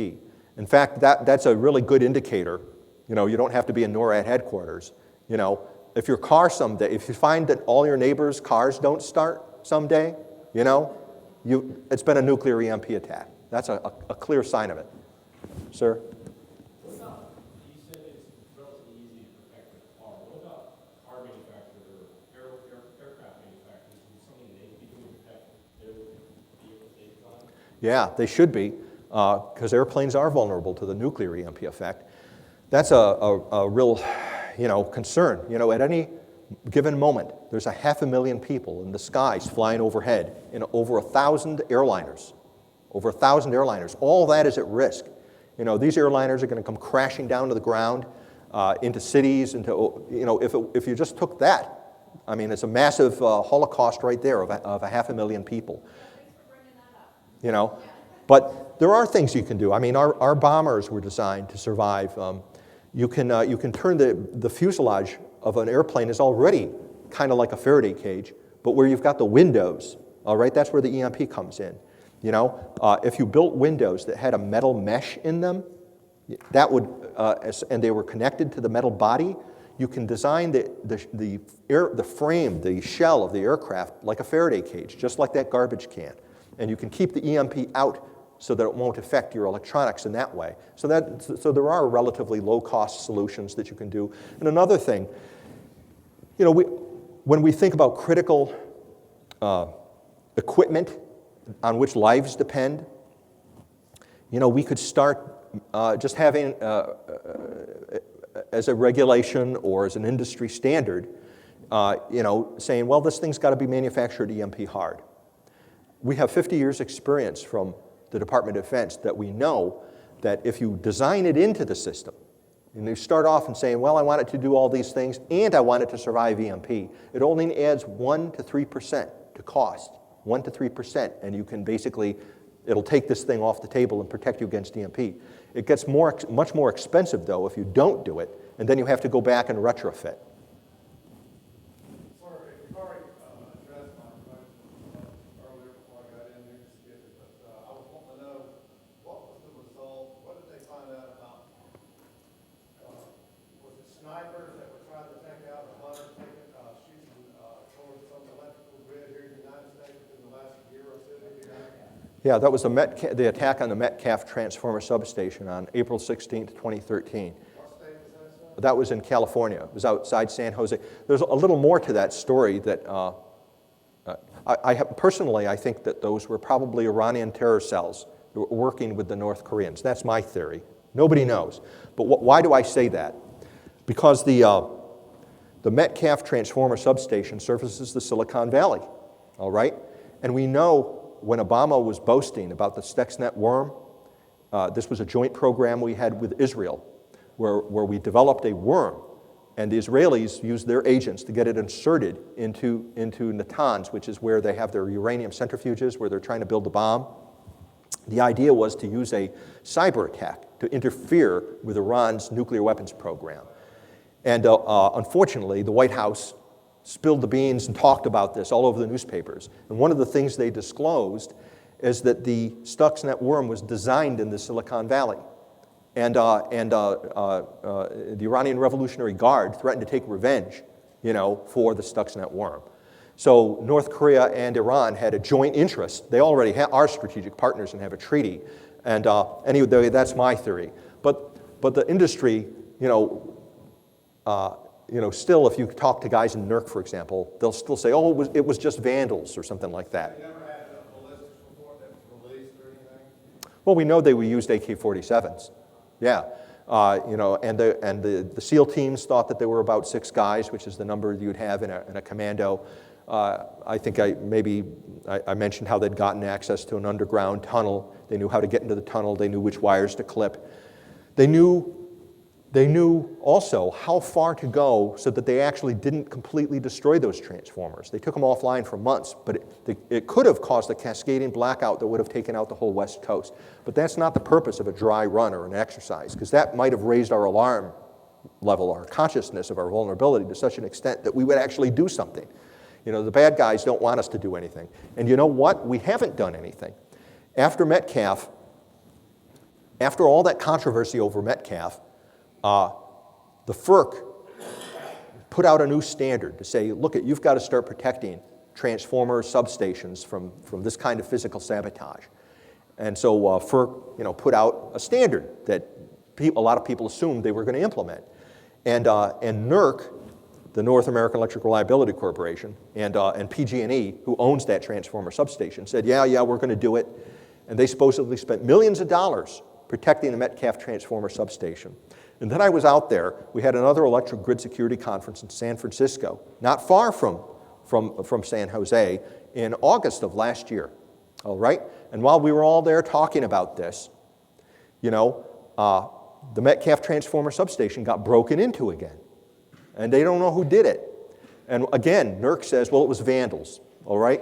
In fact, that's a really good indicator. You know, you don't have to be in NORAD headquarters. You know, if your car someday, if you find that all your neighbors' cars don't start someday, you know, it's been a nuclear EMP attack. That's a clear sign of it. Sir? What about, you said it's relatively easy to protect with a car. What about car manufacturers or aircraft manufacturers? Is something they can do to protect their vehicles they've done? Yeah, they should be, because airplanes are vulnerable to the nuclear EMP effect. That's a real, you know, concern. You know, at any given moment, there's 500,000 people in the skies flying overhead in over 1,000 airliners. Over 1,000 airliners. All that is at risk. You know, these airliners are going to come crashing down to the ground, into cities, into, you know, if you just took that, I mean, it's a massive holocaust right there of 500,000 people. Thanks for bringing that up. You know, but there are things you can do. I mean, our bombers were designed to survive. You can turn the fuselage of an airplane is already kind of like a Faraday cage, but where you've got the windows, all right, that's where the EMP comes in. You know, if you built windows that had a metal mesh in them, that would, and they were connected to the metal body, you can design the frame, the shell of the aircraft like a Faraday cage, just like that garbage can. And you can keep the EMP out so that it won't affect your electronics in that way. So there are relatively low-cost solutions that you can do. And another thing, you know, when we think about critical equipment on which lives depend, you know, we could start just having, as a regulation or as an industry standard, you know, saying, well, this thing's got to be manufactured EMP hard. We have 50 years experience from the Department of Defense that we know that if you design it into the system, and you start off and saying, well, I want it to do all these things, and I want it to survive EMP, it only adds 1 to 3% to cost, 1 to 3%, and you can basically, it'll take this thing off the table and protect you against EMP. It gets much more expensive, though, if you don't do it, and then you have to go back and retrofit. Sorry, you've already addressed my question earlier before I got in there to skip it, but I was wanting to know, what was the result, what did they find out about, was it snipers that were trying to take out a hunter, shooting towards some electrical grid here in the United States within the last year or two? Yeah, that was the attack on the Metcalf transformer substation on April 16th, 2013. What state is that, sir? That was in California. It was outside San Jose. There's a little more to that story that personally, I think that those were probably Iranian terror cells that were working with the North Koreans. That's my theory. Nobody knows. But why do I say that? Because the Metcalf transformer substation surfaces the Silicon Valley, all right? And we know when Obama was boasting about the Stuxnet worm, this was a joint program we had with Israel, where we developed a worm, and the Israelis used their agents to get it inserted into Natanz, which is where they have their uranium centrifuges, where they're trying to build the bomb. The idea was to use a cyber attack to interfere with Iran's nuclear weapons program. And unfortunately, the White House spilled the beans and talked about this all over the newspapers. And one of the things they disclosed is that the Stuxnet worm was designed in the Silicon Valley. And the Iranian Revolutionary Guard threatened to take revenge, for the Stuxnet worm. So North Korea and Iran had a joint interest. They already are strategic partners and have a treaty. And anyway, that's my theory. But the industry, still, if you talk to guys in NERC, for example, they'll still say, oh, it was just vandals or something like that. You never had a ballistics report that was released or anything? Well, we know they used AK-47s. Yeah. And the SEAL teams thought that there were about 6 guys, which is the number you'd have in a commando. I think I mentioned how they'd gotten access to an underground tunnel. They knew how to get into the tunnel. They knew which wires to clip. They knew also how far to go so that they actually didn't completely destroy those transformers. They took them offline for months, but it could have caused a cascading blackout that would have taken out the whole West Coast. But that's not the purpose of a dry run or an exercise, because that might have raised our alarm level, our consciousness of our vulnerability to such an extent that we would actually do something. The bad guys don't want us to do anything. And you know what? We haven't done anything. After Metcalf, after all that controversy over Metcalf, the FERC put out a new standard to say, look, you've got to start protecting transformers, substations from this kind of physical sabotage. And so FERC, put out a standard that a lot of people assumed they were going to implement. And NERC, the North American Electric Reliability Corporation, and PG&E, who owns that transformer substation, said, yeah, we're going to do it. And they supposedly spent millions of dollars protecting the Metcalf transformer substation. And then I was out there. We had another electric grid security conference in San Francisco, not far from San Jose, in August of last year. All right? And while we were all there talking about this, the Metcalf transformer substation got broken into again. And they don't know who did it. And again, NERC says, well, it was vandals. All right?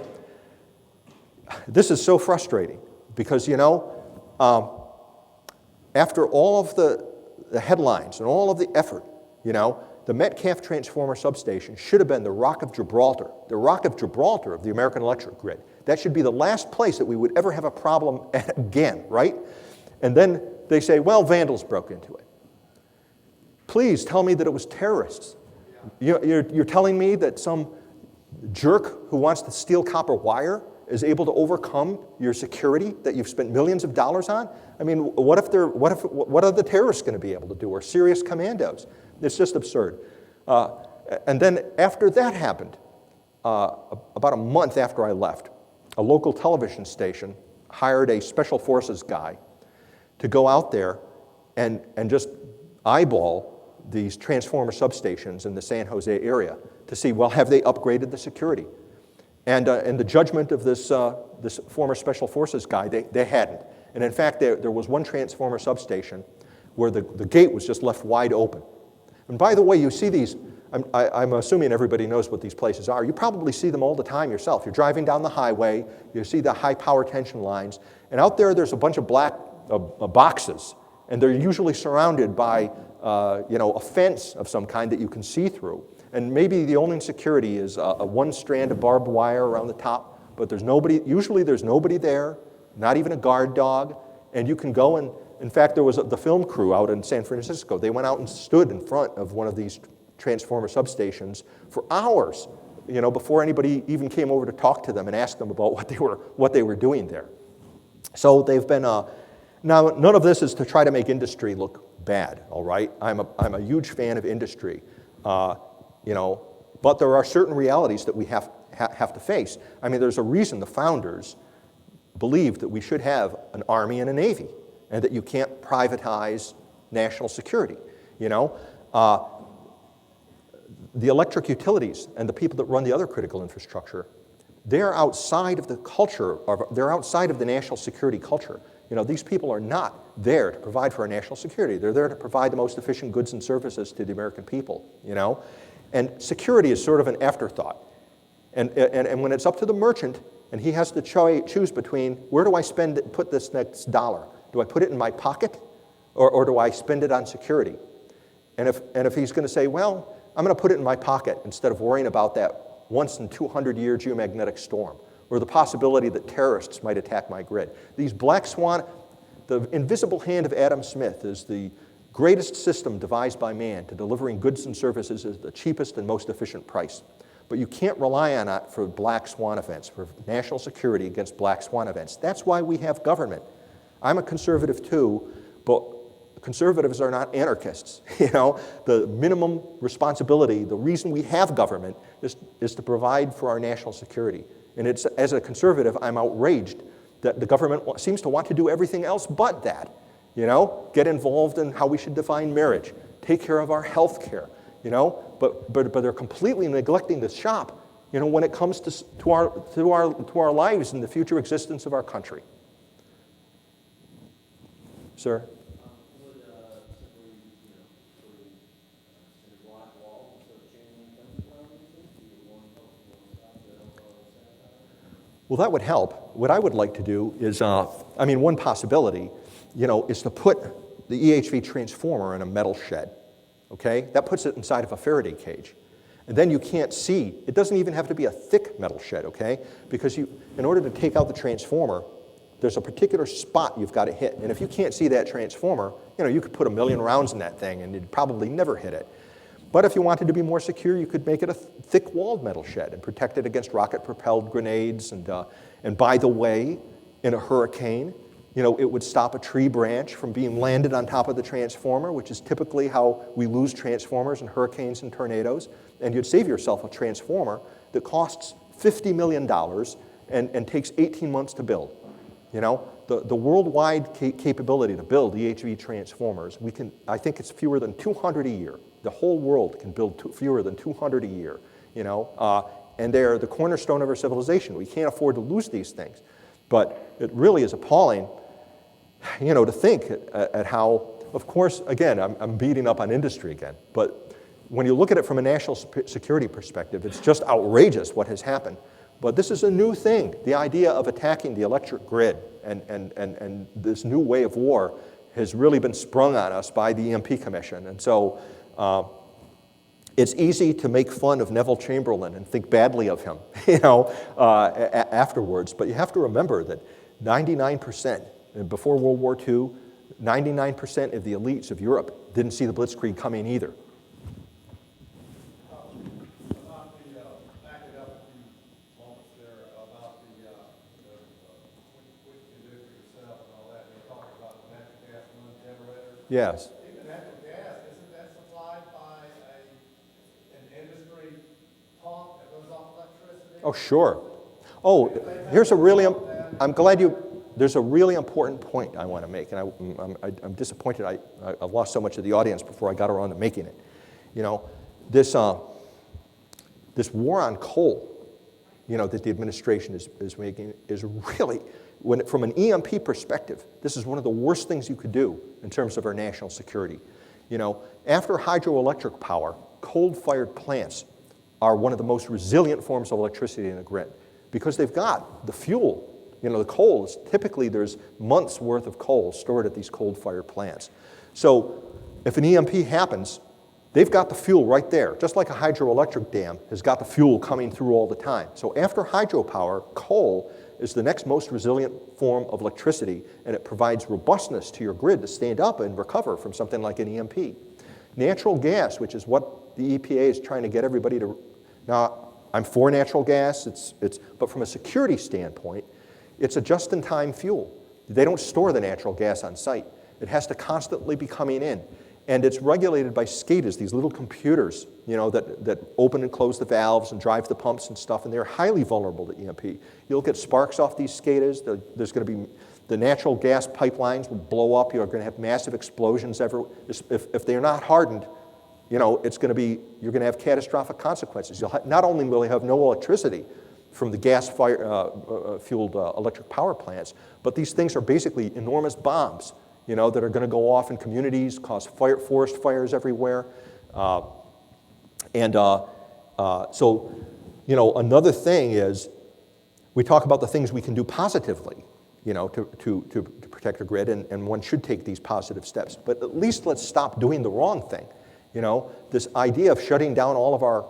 This is so frustrating because, after all of the headlines and all of the effort, the Metcalf transformer substation should have been the Rock of Gibraltar of the American electric grid. That should be the last place that we would ever have a problem at again, right? And then they say, well, vandals broke into it. Please tell me that it was terrorists. You're telling me that some jerk who wants to steal copper wire is able to overcome your security that you've spent millions of dollars on? I mean, what are the terrorists going to be able to do, or serious commandos? It's just absurd. And then after that happened, about a month after I left, a local television station hired a special forces guy to go out there and just eyeball these transformer substations in the San Jose area to see, well, have they upgraded the security? And the judgment of this former special forces guy, they hadn't. And in fact, there was one transformer substation where the gate was just left wide open. And by the way, you see these, I'm assuming everybody knows what these places are. You probably see them all the time yourself. You're driving down the highway, you see the high power tension lines, and out there's a bunch of black boxes, and they're usually surrounded by a fence of some kind that you can see through. And maybe the only security is one strand of barbed wire around the top, but usually there's nobody there, not even a guard dog, and you can go and, in fact, there was the film crew out in San Francisco. They went out and stood in front of one of these transformer substations for hours, before anybody even came over to talk to them and ask them about what they were doing there. So they've been, now none of this is to try to make industry look bad, all right? I'm a huge fan of industry, you know, but there are certain realities that we have to face. I mean, there's a reason the founders believed that we should have an army and a navy, and that you can't privatize national security, you know? The electric utilities and the people that run the other critical infrastructure, they're outside of the culture, they're outside of the national security culture. You know, these people are not there to provide for our national security. They're there to provide the most efficient goods and services to the American people, you know? And security is sort of an afterthought. And when it's up to the merchant, and he has to choose between, where do I put this next dollar? Do I put it in my pocket, or do I spend it on security? And if he's going to say, well, I'm going to put it in my pocket instead of worrying about that once in 200-year geomagnetic storm, or the possibility that terrorists might attack my grid. These black swan, the invisible hand of Adam Smith is the greatest system devised by man to delivering goods and services at the cheapest and most efficient price. But you can't rely on it for black swan events, for national security against black swan events. That's why we have government. I'm a conservative too, but conservatives are not anarchists. You know, the minimum responsibility, the reason we have government is to provide for our national security. And it's, as a conservative, I'm outraged that the government seems to want to do everything else but that. You know, get involved in how we should define marriage, take care of our health care, you know, but they're completely neglecting the shop, you know, when it comes to our lives and the future existence of our country. Sir? Would simply, you know, sort of send a black wall instead of chain link fence around these things? Do you want to stop the Sabotage? Well, that would help. What I would like to do is, I mean, one possibility, you know, is to put the EHV transformer in a metal shed, okay? That puts it inside of a Faraday cage. And then you can't see. It doesn't even have to be a thick metal shed, okay? Because in order to take out the transformer, there's a particular spot you've got to hit. And if you can't see that transformer, you know, you could put 1,000,000 rounds in that thing and you'd probably never hit it. But if you wanted to be more secure, you could make it a thick-walled metal shed and protect it against rocket-propelled grenades. And by the way, in a hurricane, you know, it would stop a tree branch from being landed on top of the transformer, which is typically how we lose transformers in hurricanes and tornadoes. And you'd save yourself a transformer that costs $50 million and takes 18 months to build. You know, the worldwide capability to build EHV transformers, I think it's fewer than 200 a year. The whole world can build fewer than 200 a year, you know, and they're the cornerstone of our civilization. We can't afford to lose these things. But it really is appalling, you know, to think at how, of course, again, I'm beating up on industry again, but when you look at it from a national security perspective, it's just outrageous what has happened. But this is a new thing, the idea of attacking the electric grid and this new way of war has really been sprung on us by the EMP Commission. And so it's easy to make fun of Neville Chamberlain and think badly of him, you know, afterwards. But you have to remember that 99%, before World War II, 99% of the elites of Europe didn't see the Blitzkrieg coming either. Back it up a few moments there about the which industry yourself and all that. You're talking about the natural gas moon generators. Yes. Even natural gas, isn't that supplied by an industry pump that goes off electricity? Oh, sure. Oh, here's a really, I'm glad there's a really important point I want to make, and I'm disappointed I lost so much of the audience before I got around to making it. You know, this war on coal, you know, that the administration is making is really, from an EMP perspective, this is one of the worst things you could do in terms of our national security. You know, after hydroelectric power, coal-fired plants are one of the most resilient forms of electricity in the grid because they've got the fuel. You know, the coal is typically there's months worth of coal stored at these coal-fired plants. So if an EMP happens, they've got the fuel right there, just like a hydroelectric dam has got the fuel coming through all the time. So after hydropower, coal is the next most resilient form of electricity, and it provides robustness to your grid to stand up and recover from something like an EMP. Natural gas, which is what the EPA is trying to get everybody to. Now, I'm for natural gas, but from a security standpoint, it's a just-in-time fuel. They don't store the natural gas on site. It has to constantly be coming in. And it's regulated by SCADAs, these little computers, that open and close the valves and drive the pumps and stuff, and they're highly vulnerable to EMP. You'll get sparks off these SCADAs. There's going to be, the natural gas pipelines will blow up. You're going to have massive explosions everywhere. If they're not hardened, it's going to be, you're going to have catastrophic consequences. Not only will you have no electricity from the gas-fueled electric power plants, but these things are basically enormous bombs, that are going to go off in communities, cause forest fires everywhere. So, another thing is, we talk about the things we can do positively, to protect the grid, and one should take these positive steps. But at least let's stop doing the wrong thing. This idea of shutting down all of our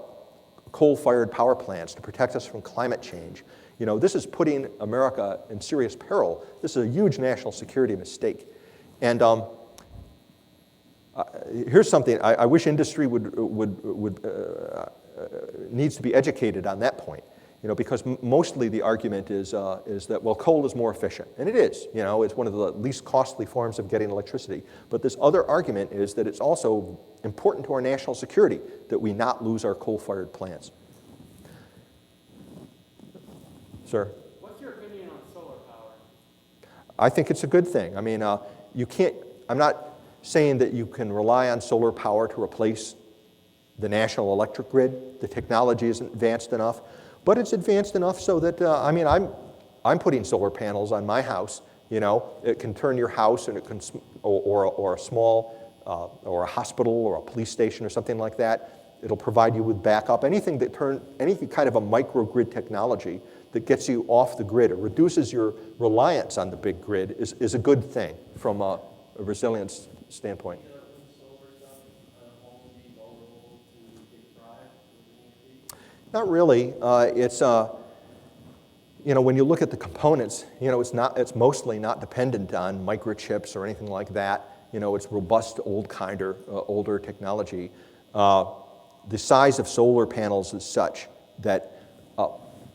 coal-fired power plants to protect us from climate change, this is putting America in serious peril. This is a huge national security mistake. And here's something I wish industry needs to be educated on that point. Because mostly the argument is that, well, coal is more efficient. And it is. It's one of the least costly forms of getting electricity. But this other argument is that it's also important to our national security that we not lose our coal-fired plants. Sir? What's your opinion on solar power? I think it's a good thing. I mean, I'm not saying that you can rely on solar power to replace the national electric grid. The technology isn't advanced enough. But it's advanced enough so that, I'm putting solar panels on my house. It can turn your house, and it can, or a small, or a hospital, or a police station, or something like that. It'll provide you with backup. Any kind of a microgrid technology that gets you off the grid or reduces your reliance on the big grid is a good thing from a resilience standpoint. Not really. It's when you look at the components, it's mostly not dependent on microchips or anything like that. It's robust, older technology. The size of solar panels is such that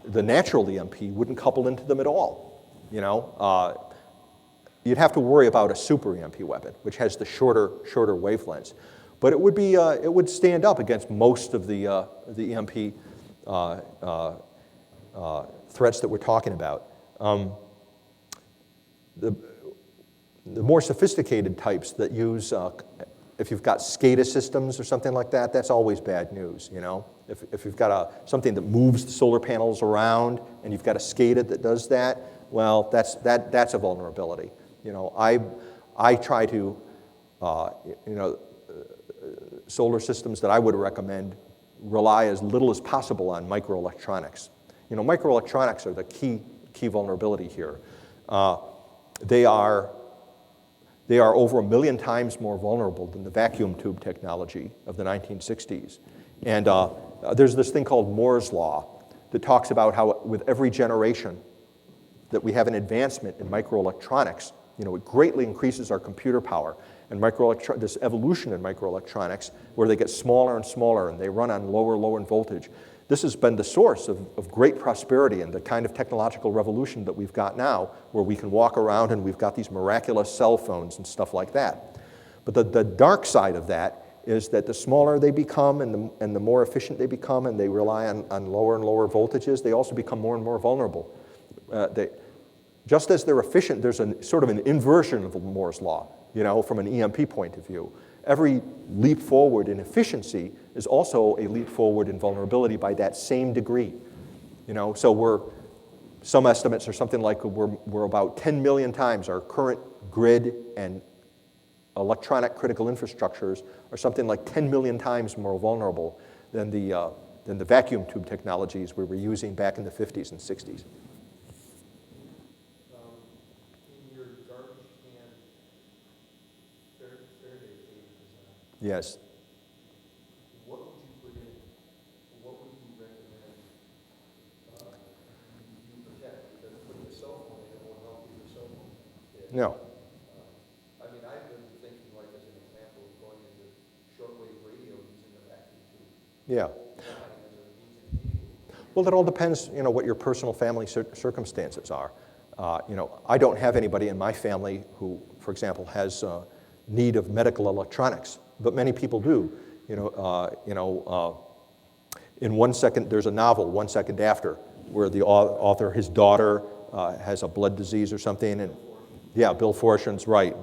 the natural EMP wouldn't couple into them at all. You'd have to worry about a super EMP weapon, which has the shorter wavelengths. But it would stand up against most of the EMP threats that we're talking about. The more sophisticated types that use, if you've got SCADA systems or something like that, that's always bad news. If you've got something that moves the solar panels around and you've got a SCADA that does that, well, that's a vulnerability. I try to, solar systems that I would recommend rely as little as possible on microelectronics. Microelectronics are the key vulnerability here. They are over 1 million times more vulnerable than the vacuum tube technology of the 1960s. And there's this thing called Moore's Law that talks about how with every generation that we have an advancement in microelectronics, it greatly increases our computer power. And this evolution in microelectronics, where they get smaller and smaller and they run on lower voltage, this has been the source of great prosperity and the kind of technological revolution that we've got now, where we can walk around and we've got these miraculous cell phones and stuff like that. But the dark side of that is that the smaller they become and the more efficient they become, and they rely on lower and lower voltages, they also become more and more vulnerable. Just as they're efficient, there's a sort of an inversion of Moore's Law, from an EMP point of view. Every leap forward in efficiency is also a leap forward in vulnerability by that same degree. So some estimates are something like we're about 10 million times our current grid and electronic critical infrastructures are something like 10 million times more vulnerable than the vacuum tube technologies we were using back in the 50s and 60s. In your garbage can Faraday cage design, Yes. what would you put in? What would you recommend you protect? Because putting a cell phone in it won't help you with a cell phone. No. I've been thinking, like, as an example, of going into shortwave radio using a vacuum tube. Yeah. Well, it all depends, what your personal family circumstances are. I don't have anybody in my family who, for example, has need of medical electronics, but many people do. In 1 second, there's a novel, 1 second after, where the author, his daughter, has a blood disease or something, and yeah, Bill Fortune's right.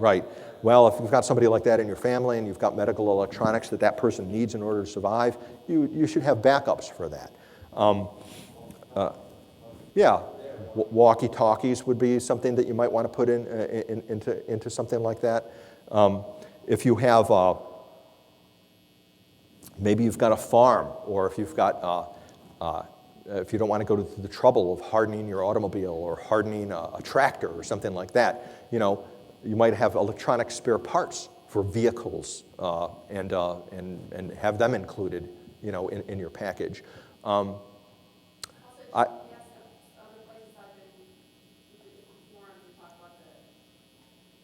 Well, if you've got somebody like that in your family and you've got medical electronics that person needs in order to survive, you should have backups for that. Yeah, walkie-talkies would be something that you might want to put into something like that. If you have, maybe you've got a farm, or if you've got, if you don't want to go to the trouble of hardening your automobile or hardening a tractor or something like that, you might have electronic spare parts for vehicles and have them included, in your package. Also, I- yes, other places I've been to different forums, we talk about the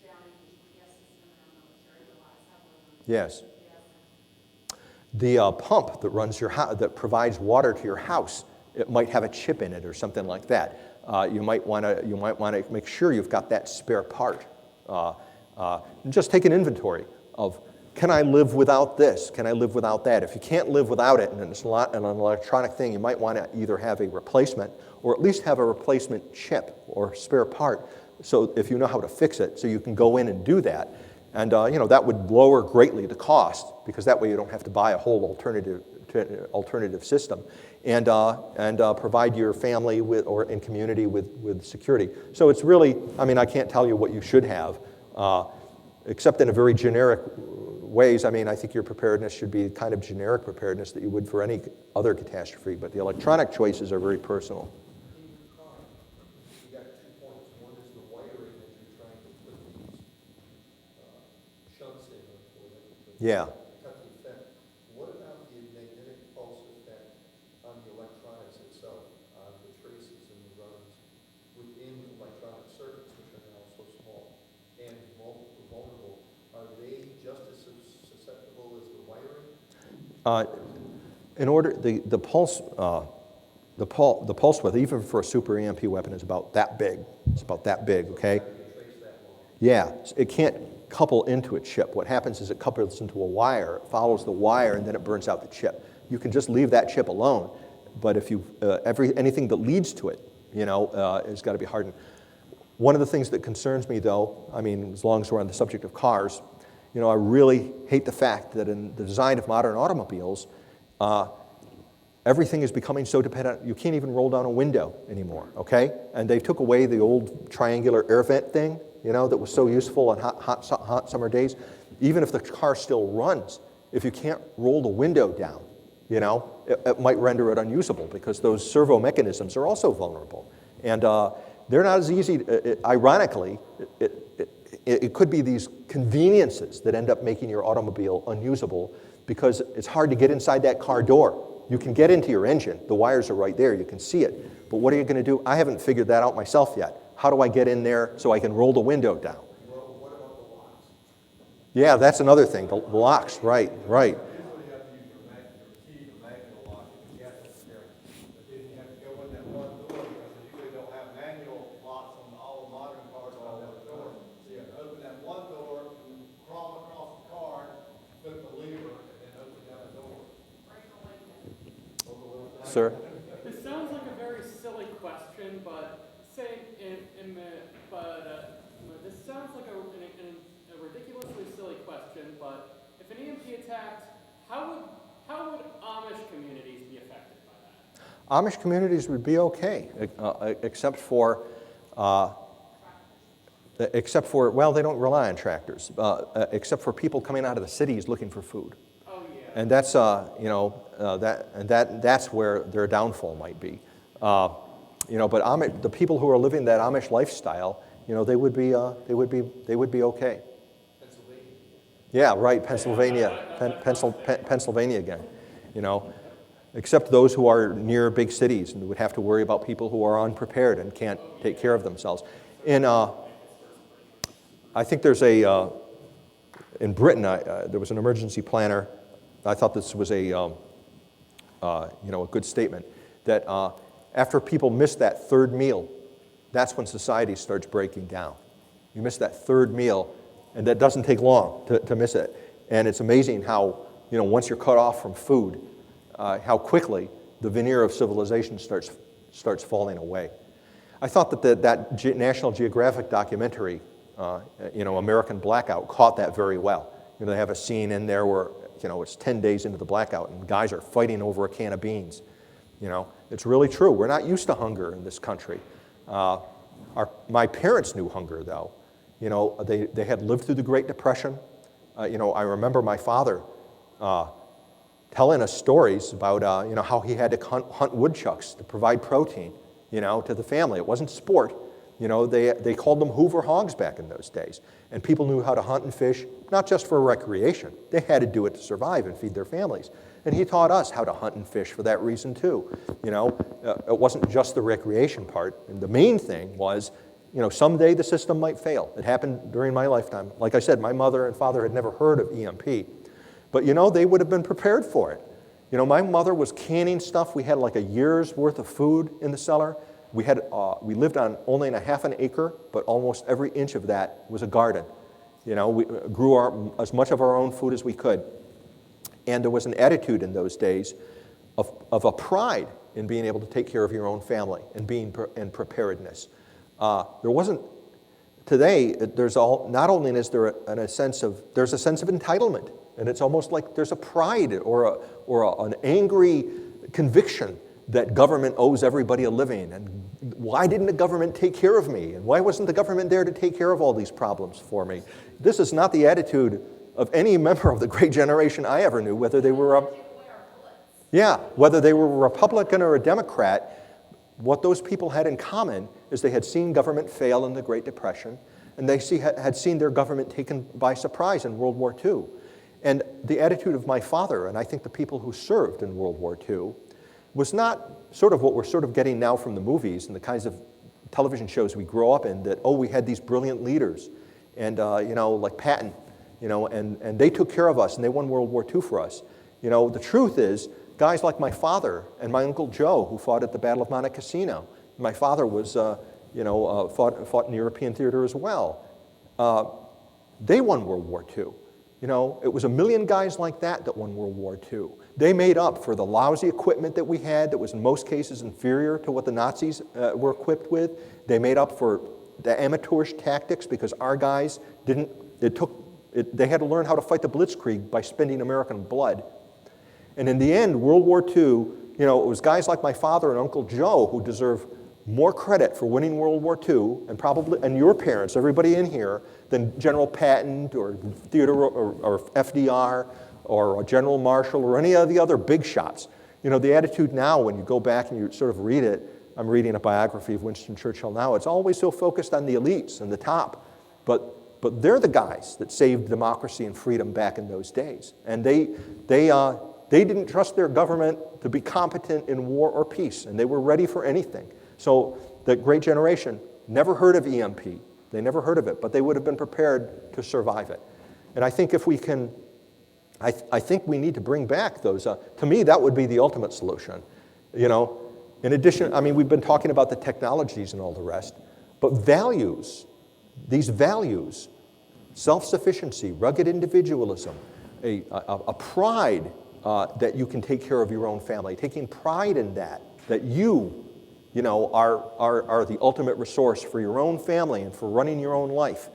downing GPS system in our military, relies heavily on Yes. GPS. The pump that runs your house, that provides water to your house, it might have a chip in it or something like that. You might want to make sure you've got that spare part. And just take an inventory of, can I live without this? Can I live without that? If you can't live without it, and it's an electronic thing, you might want to either have a replacement or at least have a replacement chip or spare part, so if you know how to fix it, so you can go in and do that. And that would lower greatly the cost, because that way you don't have to buy a whole alternative system, and provide your family and community with security. So it's really, I can't tell you what you should have, except in a very generic ways. I think your preparedness should be kind of generic preparedness that you would for any other catastrophe, but the electronic choices are very personal. You got 2 points. One is the wiring that you're trying to put these shunts in Yeah. cut the effect. What about the magnetic pulse effect on the electronics itself, on the traces and the runs within electronic circuits, which are now so small and vulnerable? Are they just as susceptible as the wiring? In order, the pulse width, even for a super EMP weapon, is about that big. It's about that big, okay? Yeah, it can't couple into a chip. What happens is it couples into a wire, it follows the wire, and then it burns out the chip. You can just leave that chip alone, but if you anything that leads to it, has got to be hardened. One of the things that concerns me, though, as long as we're on the subject of cars, I really hate the fact that in the design of modern automobiles, everything is becoming so dependent, you can't even roll down a window anymore, okay? And they took away the old triangular air vent thing, that was so useful on hot summer days. Even if the car still runs, if you can't roll the window down, it might render it unusable, because those servo mechanisms are also vulnerable. And they're not as easy, ironically, it could be these conveniences that end up making your automobile unusable, because it's hard to get inside that car door. You can get into your engine. The wires are right there. You can see it. But what are you going to do? I haven't figured that out myself yet. How do I get in there so I can roll the window down? Well, what about the locks? Yeah, that's another thing. The locks, right. Usually you have to use your key to manual lock it, yes, necessary. But then you have to go in that one door, because they usually don't have manual locks on all the modern cars on that door. So you have to open that one door, and crawl across the car, flip the lever, and then open that door. Sir? This sounds like a very silly question, but this sounds like a ridiculously silly question. But if an EMP attacked, how would Amish communities be affected by that? Amish communities would be okay, except for, well, they don't rely on tractors, except for people coming out of the cities looking for food. Oh yeah. And that's, that's where their downfall might be. But the people who are living that Amish lifestyle, they would be okay. Pennsylvania. Yeah, right, Pennsylvania, Pennsylvania again, except those who are near big cities and would have to worry about people who are unprepared and can't take care of themselves. In, I think there's in Britain, there was an emergency planner. I thought this was a good statement, that after people miss that third meal, that's when society starts breaking down. You miss that third meal, and that doesn't take long to miss it. And it's amazing how, once you're cut off from food, how quickly the veneer of civilization starts falling away. I thought that National Geographic documentary, American Blackout, caught that very well. They have a scene in there where, it's 10 days into the blackout and guys are fighting over a can of beans. It's really true. We're not used to hunger in this country. My parents knew hunger, though. They had lived through the Great Depression. I remember my father telling us stories about, how he had to hunt woodchucks to provide protein, to the family. It wasn't sport. They called them Hoover hogs back in those days. And people knew how to hunt and fish, not just for recreation. They had to do it to survive and feed their families. And he taught us how to hunt and fish for that reason, too. It wasn't just the recreation part. And the main thing was, someday the system might fail. It happened during my lifetime. Like I said, my mother and father had never heard of EMP. But, they would have been prepared for it. My mother was canning stuff. We had like a year's worth of food in the cellar. We lived on only a half an acre, but almost every inch of that was a garden. We grew as much of our own food as we could. And there was an attitude in those days of a pride in being able to take care of your own family and being in preparedness. There wasn't, today, not only is there there's a sense of entitlement, and it's almost like there's a pride or an angry conviction that government owes everybody a living, and why didn't the government take care of me, and why wasn't the government there to take care of all these problems for me? This is not the attitude of any member of the great generation I ever knew, whether they were whether they were a Republican or a Democrat. What those people had in common is they had seen government fail in the Great Depression, and they had seen their government taken by surprise in World War II. And the attitude of my father, and I think the people who served in World War II, was not sort of what we're sort of getting now from the movies and the kinds of television shows we grow up in, that, we had these brilliant leaders, and, like Patton, and they took care of us, and they won World War II for us. The truth is, guys like my father and my Uncle Joe, who fought at the Battle of Monte Cassino. My father was, fought in the European theater as well. They won World War II. It was 1 million guys like that won World War II. They made up for the lousy equipment that we had that was in most cases inferior to what the Nazis were equipped with. They made up for the amateurish tactics because our guys they had to learn how to fight the blitzkrieg by spending American blood. And in the end, World War II, it was guys like my father and Uncle Joe who deserve more credit for winning World War II, and your parents, everybody in here, than General Patton or Theodore or FDR or General Marshall or any of the other big shots. The attitude now, when you go back and you sort of read it, I'm reading a biography of Winston Churchill now, it's always so focused on the elites and the top. But they're the guys that saved democracy and freedom back in those days. And they didn't trust their government to be competent in war or peace, and they were ready for anything. So the great generation never heard of EMP. They never heard of it, but they would have been prepared to survive it. And I think if we can, I think we need to bring back those, to me, that would be the ultimate solution. In addition, we've been talking about the technologies and all the rest, but values, these values, self-sufficiency, rugged individualism, a pride that you can take care of your own family, taking pride in that you are the ultimate resource for your own family and for running your own life.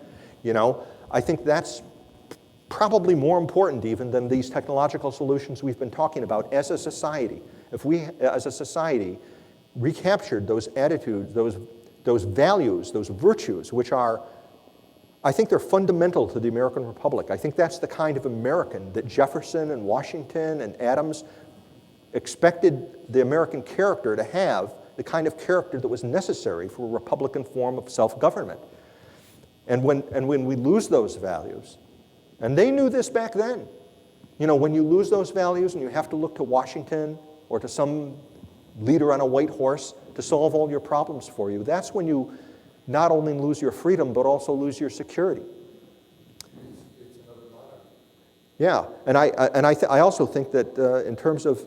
I think that's probably more important even than these technological solutions we've been talking about as a society. If we, as a society, recaptured those attitudes, those values, those virtues, which are, I think they're fundamental to the American Republic. I think that's the kind of American that Jefferson and Washington and Adams expected the American character to have, the kind of character that was necessary for a Republican form of self-government. And when we lose those values, and they knew this back then, when you lose those values and you have to look to Washington or to some leader on a white horse to solve all your problems for you, that's when you not only lose your freedom, but also lose your security. It's another monarchy. Yeah, and I also think that in terms of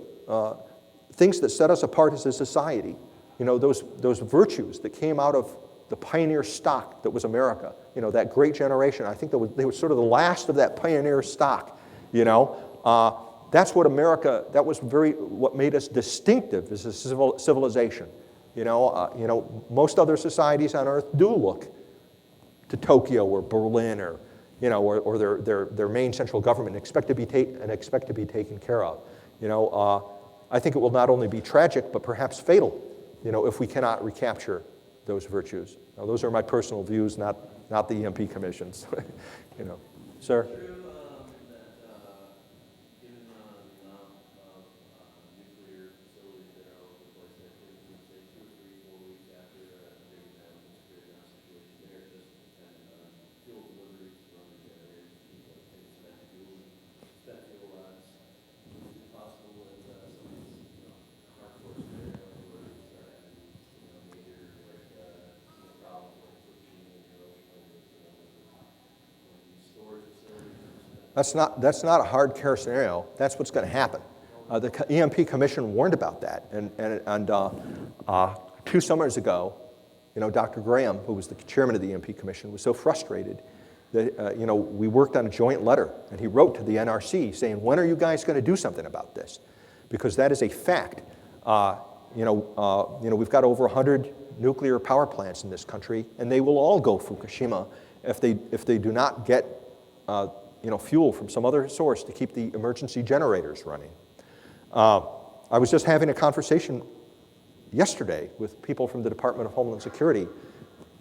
things that set us apart as a society, those virtues that came out of the pioneer stock that was America. You know, that great generation. I think they were sort of the last of that pioneer stock. You know, that's what America. That was what made us distinctive as a civilization. You know, most other societies on Earth do look to Tokyo or Berlin or, you know, or their main central government and expect to be taken care of. You know, I think it will not only be tragic but perhaps fatal, you know, if we cannot recapture those virtues. Now, those are my personal views, not the EMP Commission's. You know, sir. True that given the amount of nuclear facilities that are all over the place, that it would say 2 or 3, 4 weeks after a big event, security situation there, just depending on fuel deliveries from the generators, people that take spent fuel rods. Is it possible that some of these hardcore scenarios where you start having major problems like Fukushima and Hiroshima with these storage facilities? That's not a hard care scenario. That's what's going to happen. The EMP Commission warned about that, and 2 summers ago, you know, Dr. Graham, who was the chairman of the EMP Commission, was so frustrated that you know, we worked on a joint letter, and he wrote to the NRC saying, "When are you guys going to do something about this?" Because that is a fact. You know, we've got over 100 nuclear power plants in this country, and they will all go Fukushima if they do not get you know, fuel from some other source to keep the emergency generators running. I was just having a conversation yesterday with people from the Department of Homeland Security,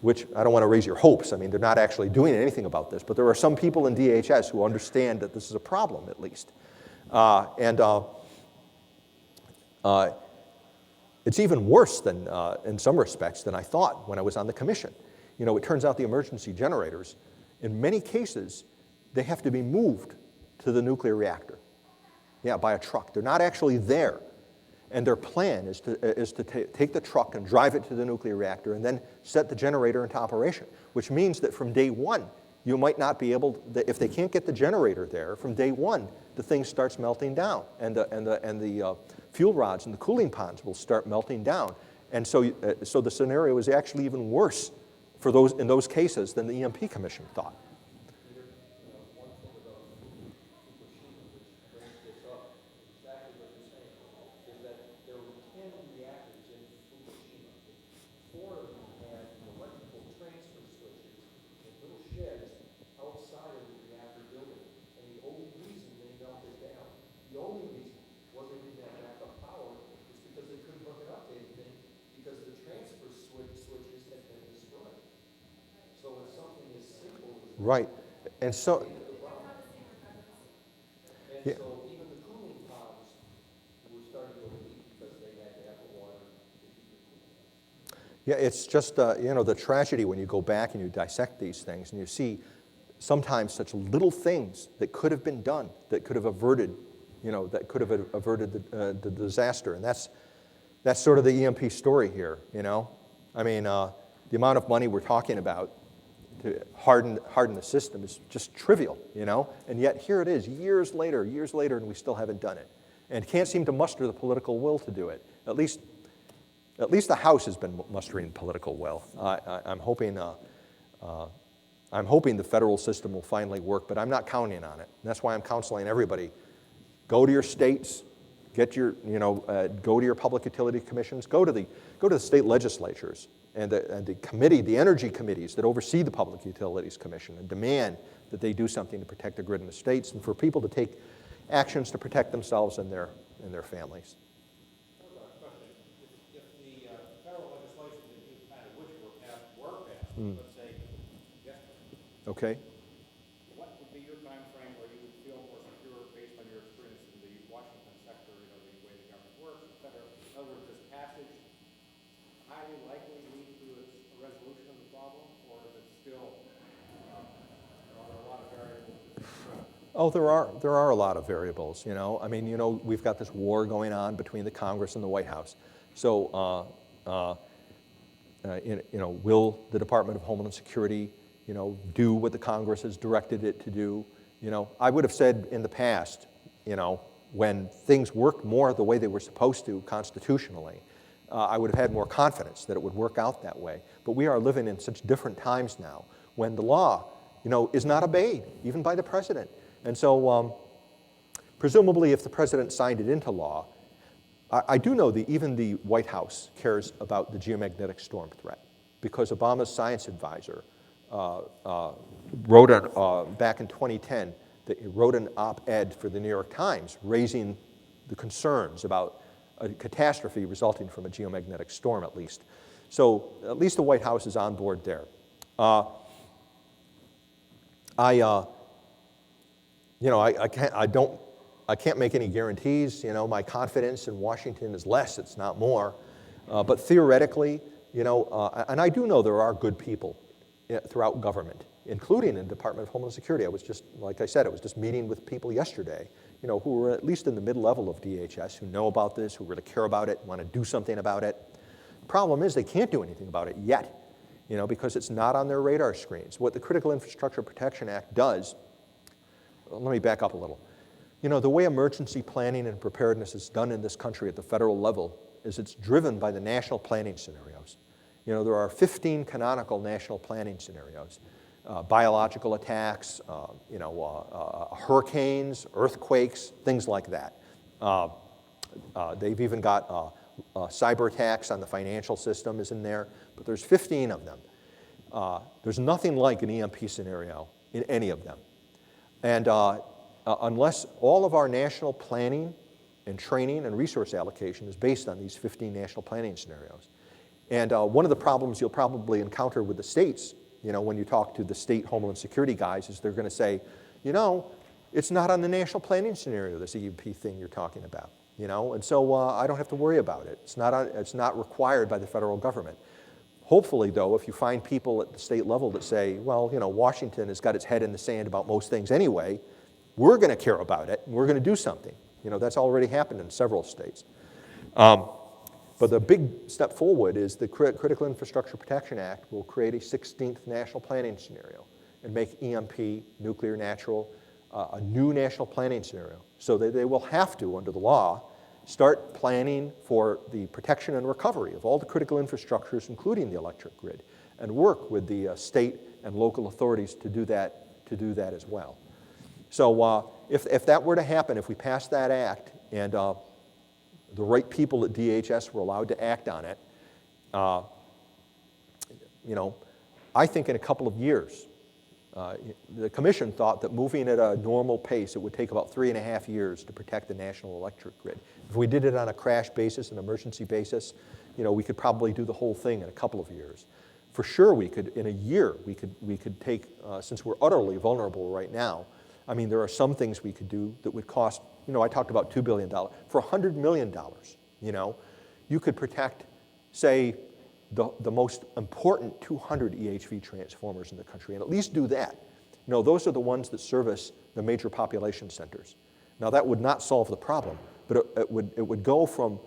which I don't want to raise your hopes. I mean, they're not actually doing anything about this, but there are some people in DHS who understand that this is a problem, at least. It's even worse than, in some respects, than I thought when I was on the commission. You know, it turns out the emergency generators, in many cases, they have to be moved to the nuclear reactor. Yeah, by a truck. They're not actually there. And their plan is to take the truck and drive it to the nuclear reactor and then set the generator into operation, which means that from day one, you might not be able, if they can't get the generator there, from day one, the thing starts melting down, and the fuel rods and the cooling ponds will start melting down. And so the scenario is actually even worse for in those cases than the EMP Commission thought. One thing about Fukushima, which brings this up, exactly what you're saying, is that there were 10 reactors in Fukushima. 4 of them had electrical transfer switches in little sheds outside of the reactor building. And the only reason they melted down, the only reason was they didn't have backup power, is because they couldn't hook it up to anything, because the transfer switches had been destroyed. So it's something as simple as Right. And so, and so even the cooling ponds were starting to overheat because they had to have the water to keep it cool. yeah, it's just, you know, the tragedy when you go back and you dissect these things and you see sometimes such little things that could have been done, that could have averted, you know, that could have averted the disaster. And that's sort of the EMP story here, you know. I mean, the amount of money we're talking about to harden the system is just trivial, you know. And yet here it is, years later, and we still haven't done it. And can't seem to muster the political will to do it. At least the House has been mustering political will. I'm hoping the federal system will finally work, but I'm not counting on it. And that's why I'm counseling everybody. Go to your states, get your, you know, go to your public utility commissions, go to the state legislatures and the committee, the energy committees that oversee the Public Utilities Commission, and demand that they do something to protect the grid in the states and for people to take actions to protect themselves and their families. If the federal legislation that you kind of wish were passed, let's say, yesterday, Okay? what would be your time frame where you would feel more secure based on your experience in the Washington sector, you know, the way the government works, et cetera? In other words, does passage highly likely lead to a resolution of the problem, or is it still, are there a lot of variables? Oh, there are a lot of variables, you know. I mean, you know, we've got this war going on between the Congress and the White House. So, you know, will the Department of Homeland Security, you know, do what the Congress has directed it to do? You know, I would have said in the past, you know, when things worked more the way they were supposed to constitutionally, I would have had more confidence that it would work out that way. But we are living in such different times now when the law, is not obeyed, even by the president. And so presumably if the president signed it into law, I do know that even the White House cares about the geomagnetic storm threat because Obama's science advisor wrote back in 2010, that he wrote an op-ed for the New York Times raising the concerns about a catastrophe resulting from a geomagnetic storm at least. So at least the White House is on board there. I can't make any guarantees. My confidence in Washington is less, it's not more. But theoretically, and I do know there are good people throughout government, including in the Department of Homeland Security. I was just, like I said, I was just meeting with people yesterday, who were at least in the mid-level of DHS, who know about this, who really care about it, want to do something about it. The problem is they can't do anything about it yet, because it's not on their radar screens. What the Critical Infrastructure Protection Act does, let me back up a little. The way emergency planning and preparedness is done in this country at the federal level is it's driven by the national planning scenarios. There are 15 canonical national planning scenarios. Biological attacks, hurricanes, earthquakes, things like that. They've even got cyber attacks on the financial system is in there, but there's 15 of them. There's nothing like an EMP scenario in any of them. And unless all of our national planning and training and resource allocation is based on these 15 national planning scenarios. And one of the problems you'll probably encounter with the states, when you talk to the state Homeland Security guys, is they're going to say, it's not on the national planning scenario, this EMP thing you're talking about, and so I don't have to worry about it. It's not required by the federal government. Hopefully, though, if you find people at the state level that say, well, Washington has got its head in the sand about most things anyway, we're going to care about it, and we're going to do something. That's already happened in several states. But the big step forward is the Critical Infrastructure Protection Act will create a 16th national planning scenario and make EMP, nuclear, natural, a new national planning scenario. So that they will have to, under the law, start planning for the protection and recovery of all the critical infrastructures, including the electric grid, and work with the state and local authorities to do that as well. So if that were to happen, if we passed that act and the right people at DHS were allowed to act on it, I think in a couple of years, the commission thought that moving at a normal pace, it would take about 3.5 years to protect the national electric grid. If we did it on a crash basis, an emergency basis, we could probably do the whole thing in a couple of years. For sure, we could, in a year, we could take, since we're utterly vulnerable right now, I mean, there are some things we could do that would cost, I talked about $2 billion. For $100 million, you could protect, say, the most important 200 EHV transformers in the country, and at least do that. Those are the ones that service the major population centers. Now, that would not solve the problem, but it would go from,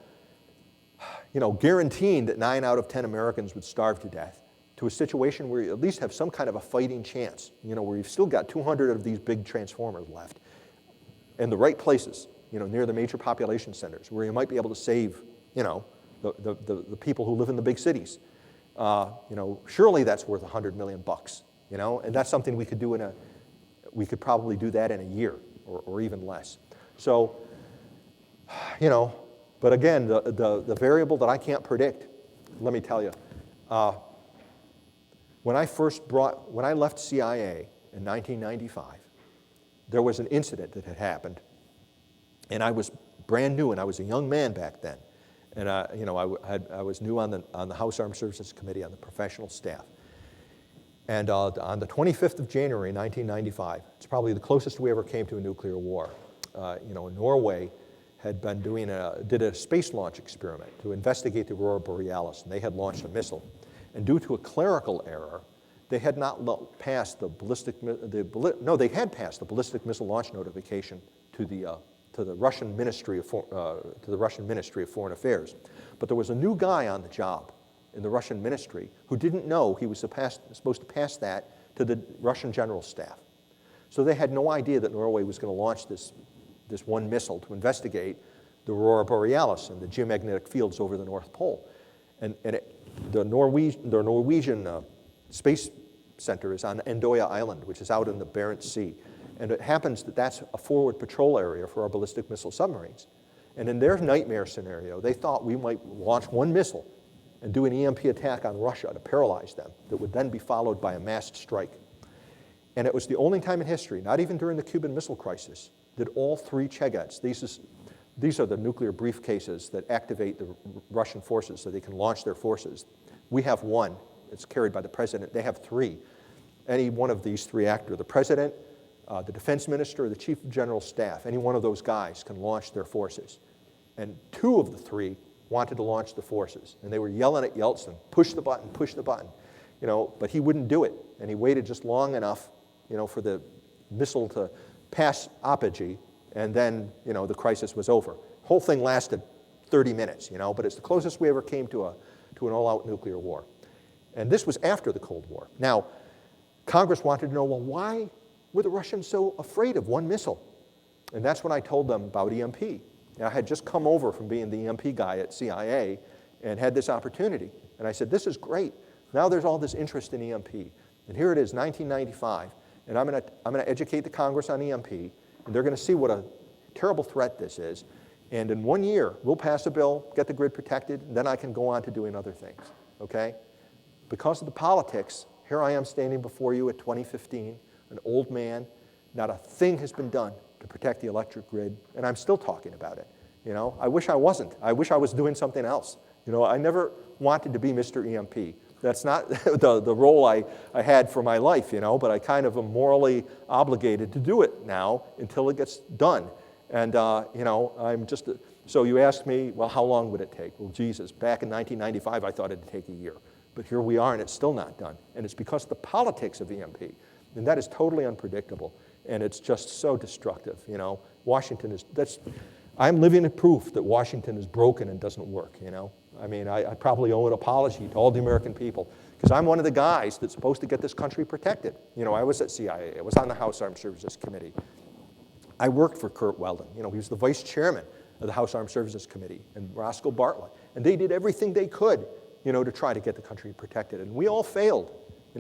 guaranteeing that 9 out of 10 Americans would starve to death to a situation where you at least have some kind of a fighting chance, where you've still got 200 of these big transformers left in the right places, near the major population centers, where you might be able to save, the people who live in the big cities. Surely that's worth $100 million, and that's something we could do we could probably do that in a year or even less. So, but again, the variable that I can't predict, let me tell you, when I left CIA in 1995, there was an incident that had happened, and I was brand new, and I was a young man back then, and I was new on the House Armed Services Committee on the professional staff. And on the 25th of January, 1995, it's probably the closest we ever came to a nuclear war. Norway had been did a space launch experiment to investigate the Aurora Borealis, and they had launched a missile. And due to a clerical error, they had not passed they had passed the ballistic missile launch notification to the Russian Ministry of Foreign Affairs. But there was a new guy on the job in the Russian ministry who didn't know he was supposed to pass that to the Russian general staff. So they had no idea that Norway was going to launch this one missile to investigate the Aurora Borealis and the geomagnetic fields over the North Pole. And the Norwegian Space Center is on Endoya Island, which is out in the Barents Sea. And it happens that that's a forward patrol area for our ballistic missile submarines. And in their nightmare scenario, they thought we might launch one missile and do an EMP attack on Russia to paralyze them that would then be followed by a massed strike. And it was the only time in history, not even during the Cuban Missile Crisis, that all three Chegets, these are the nuclear briefcases that activate the Russian forces so they can launch their forces. We have one. It's carried by the president. They have three. Any one of these three actors, the president, the defense minister, or the chief of general staff, any one of those guys can launch their forces. And two of the three wanted to launch the forces. And they were yelling at Yeltsin, push the button, but he wouldn't do it. And he waited just long enough, for the missile to pass apogee, and then, the crisis was over. The whole thing lasted 30 minutes, but it's the closest we ever came to an all-out nuclear war. And this was after the Cold War. Now, Congress wanted to know, well, why were the Russians so afraid of one missile? And that's when I told them about EMP. And I had just come over from being the EMP guy at CIA and had this opportunity. And I said, this is great. Now there's all this interest in EMP. And here it is, 1995. And I'm going to educate the Congress on EMP. And they're going to see what a terrible threat this is. And in 1 year, we'll pass a bill, get the grid protected, and then I can go on to doing other things, okay? Because of the politics, here I am standing before you at 2015, an old man. Not a thing has been done to protect the electric grid, and I'm still talking about it. I wish I wasn't. I wish I was doing something else. I never wanted to be Mr. EMP. That's not the role I had for my life, but I kind of am morally obligated to do it now until it gets done. And, I'm just, so you ask me, well, how long would it take? Well, Jesus, back in 1995, I thought it'd take a year. But here we are, and it's still not done. And it's because of the politics of EMP. And that is totally unpredictable. And it's just so destructive, Washington is, I'm living in proof that Washington is broken and doesn't work, I mean, I probably owe an apology to all the American people, because I'm one of the guys that's supposed to get this country protected. I was at CIA. I was on the House Armed Services Committee. I worked for Kurt Weldon. He was the vice chairman of the House Armed Services Committee, and Roscoe Bartlett. And they did everything they could, to try to get the country protected. And we all failed.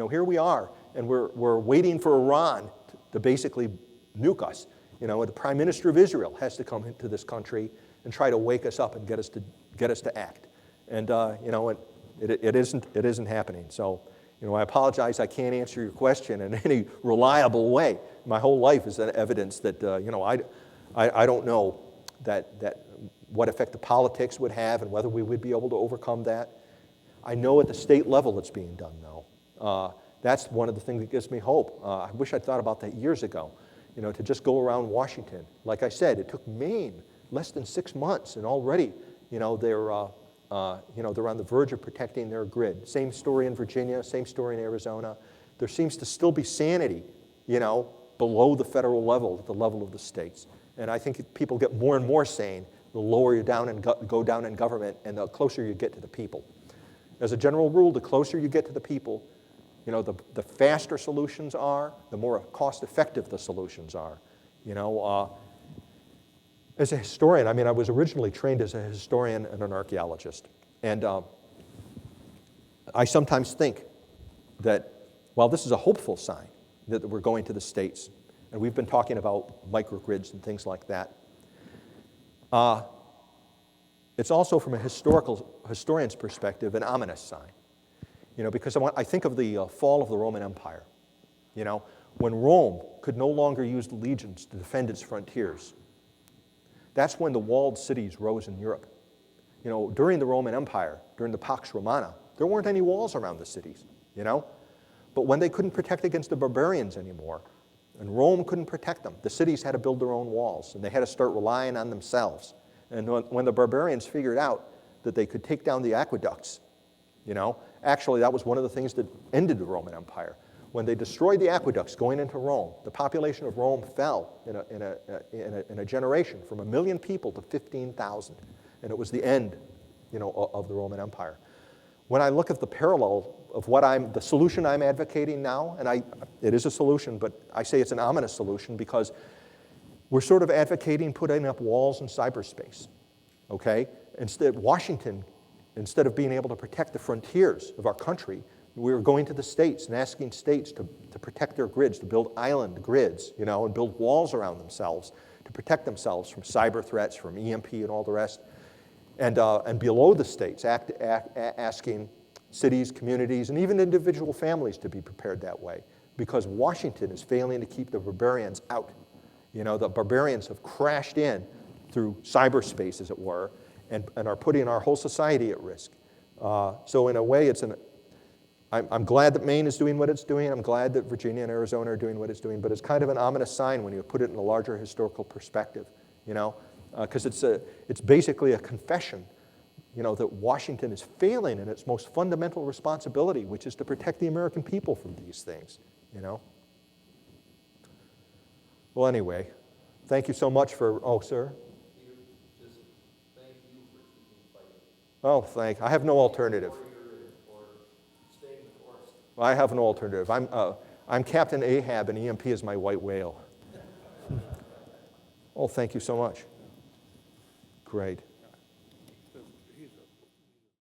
Here we are, and we're waiting for Iran to basically nuke us. The Prime Minister of Israel has to come into this country and try to wake us up and get us to act. And it isn't happening. So, I apologize. I can't answer your question in any reliable way. My whole life is evidence that I don't know that what effect the politics would have and whether we would be able to overcome that. I know at the state level it's being done, though. That's one of the things that gives me hope. I wish I'd thought about that years ago, to just go around Washington. Like I said, it took Maine less than 6 months, and already, they're on the verge of protecting their grid. Same story in Virginia, same story in Arizona. There seems to still be sanity, below the federal level, at the level of the states. And I think people get more and more sane the lower you go down in government and the closer you get to the people. As a general rule, the closer you get to the people, the faster solutions are, the more cost-effective the solutions are. As a historian, I was originally trained as a historian and an archaeologist. And I sometimes think that, while this is a hopeful sign that we're going to the States, and we've been talking about microgrids and things like that, it's also, from a historian's perspective, an ominous sign. Because I think of the fall of the Roman Empire. When Rome could no longer use the legions to defend its frontiers, that's when the walled cities rose in Europe. During the Roman Empire, during the Pax Romana, there weren't any walls around the cities, But when they couldn't protect against the barbarians anymore, and Rome couldn't protect them, the cities had to build their own walls, and they had to start relying on themselves. And when the barbarians figured out that they could take down the aqueducts, actually that was one of the things that ended the Roman Empire. When they destroyed the aqueducts going into Rome, the population of Rome fell in a generation from 1 million people to 15,000. And it was the end, of the Roman Empire. When I look at the parallel of the solution I'm advocating now, and it is a solution, but I say it's an ominous solution because we're sort of advocating putting up walls in cyberspace. okay? Instead, Washington, instead of being able to protect the frontiers of our country, we were going to the states and asking states to protect their grids, to build island grids, you know, and build walls around themselves to protect themselves from cyber threats, from EMP and all the rest. And below the states, asking cities, communities, and even individual families to be prepared that way, because Washington is failing to keep the barbarians out. You know, the barbarians have crashed in through cyberspace, as it were, and are putting our whole society at risk. So in a way, I'm glad that Maine is doing what it's doing. I'm glad that Virginia and Arizona are doing what it's doing, but it's kind of an ominous sign when you put it in a larger historical perspective, you know, because it's basically a confession, you know, that Washington is failing in its most fundamental responsibility, which is to protect the American people from these things, you know. Well, anyway, thank you so much for, oh, sir? Peter, just thank you for keeping fighting. Oh, I have no alternative. Or staying the course. I have no alternative. I'm Captain Ahab, and EMP is my white whale. Oh, thank you so much. Great.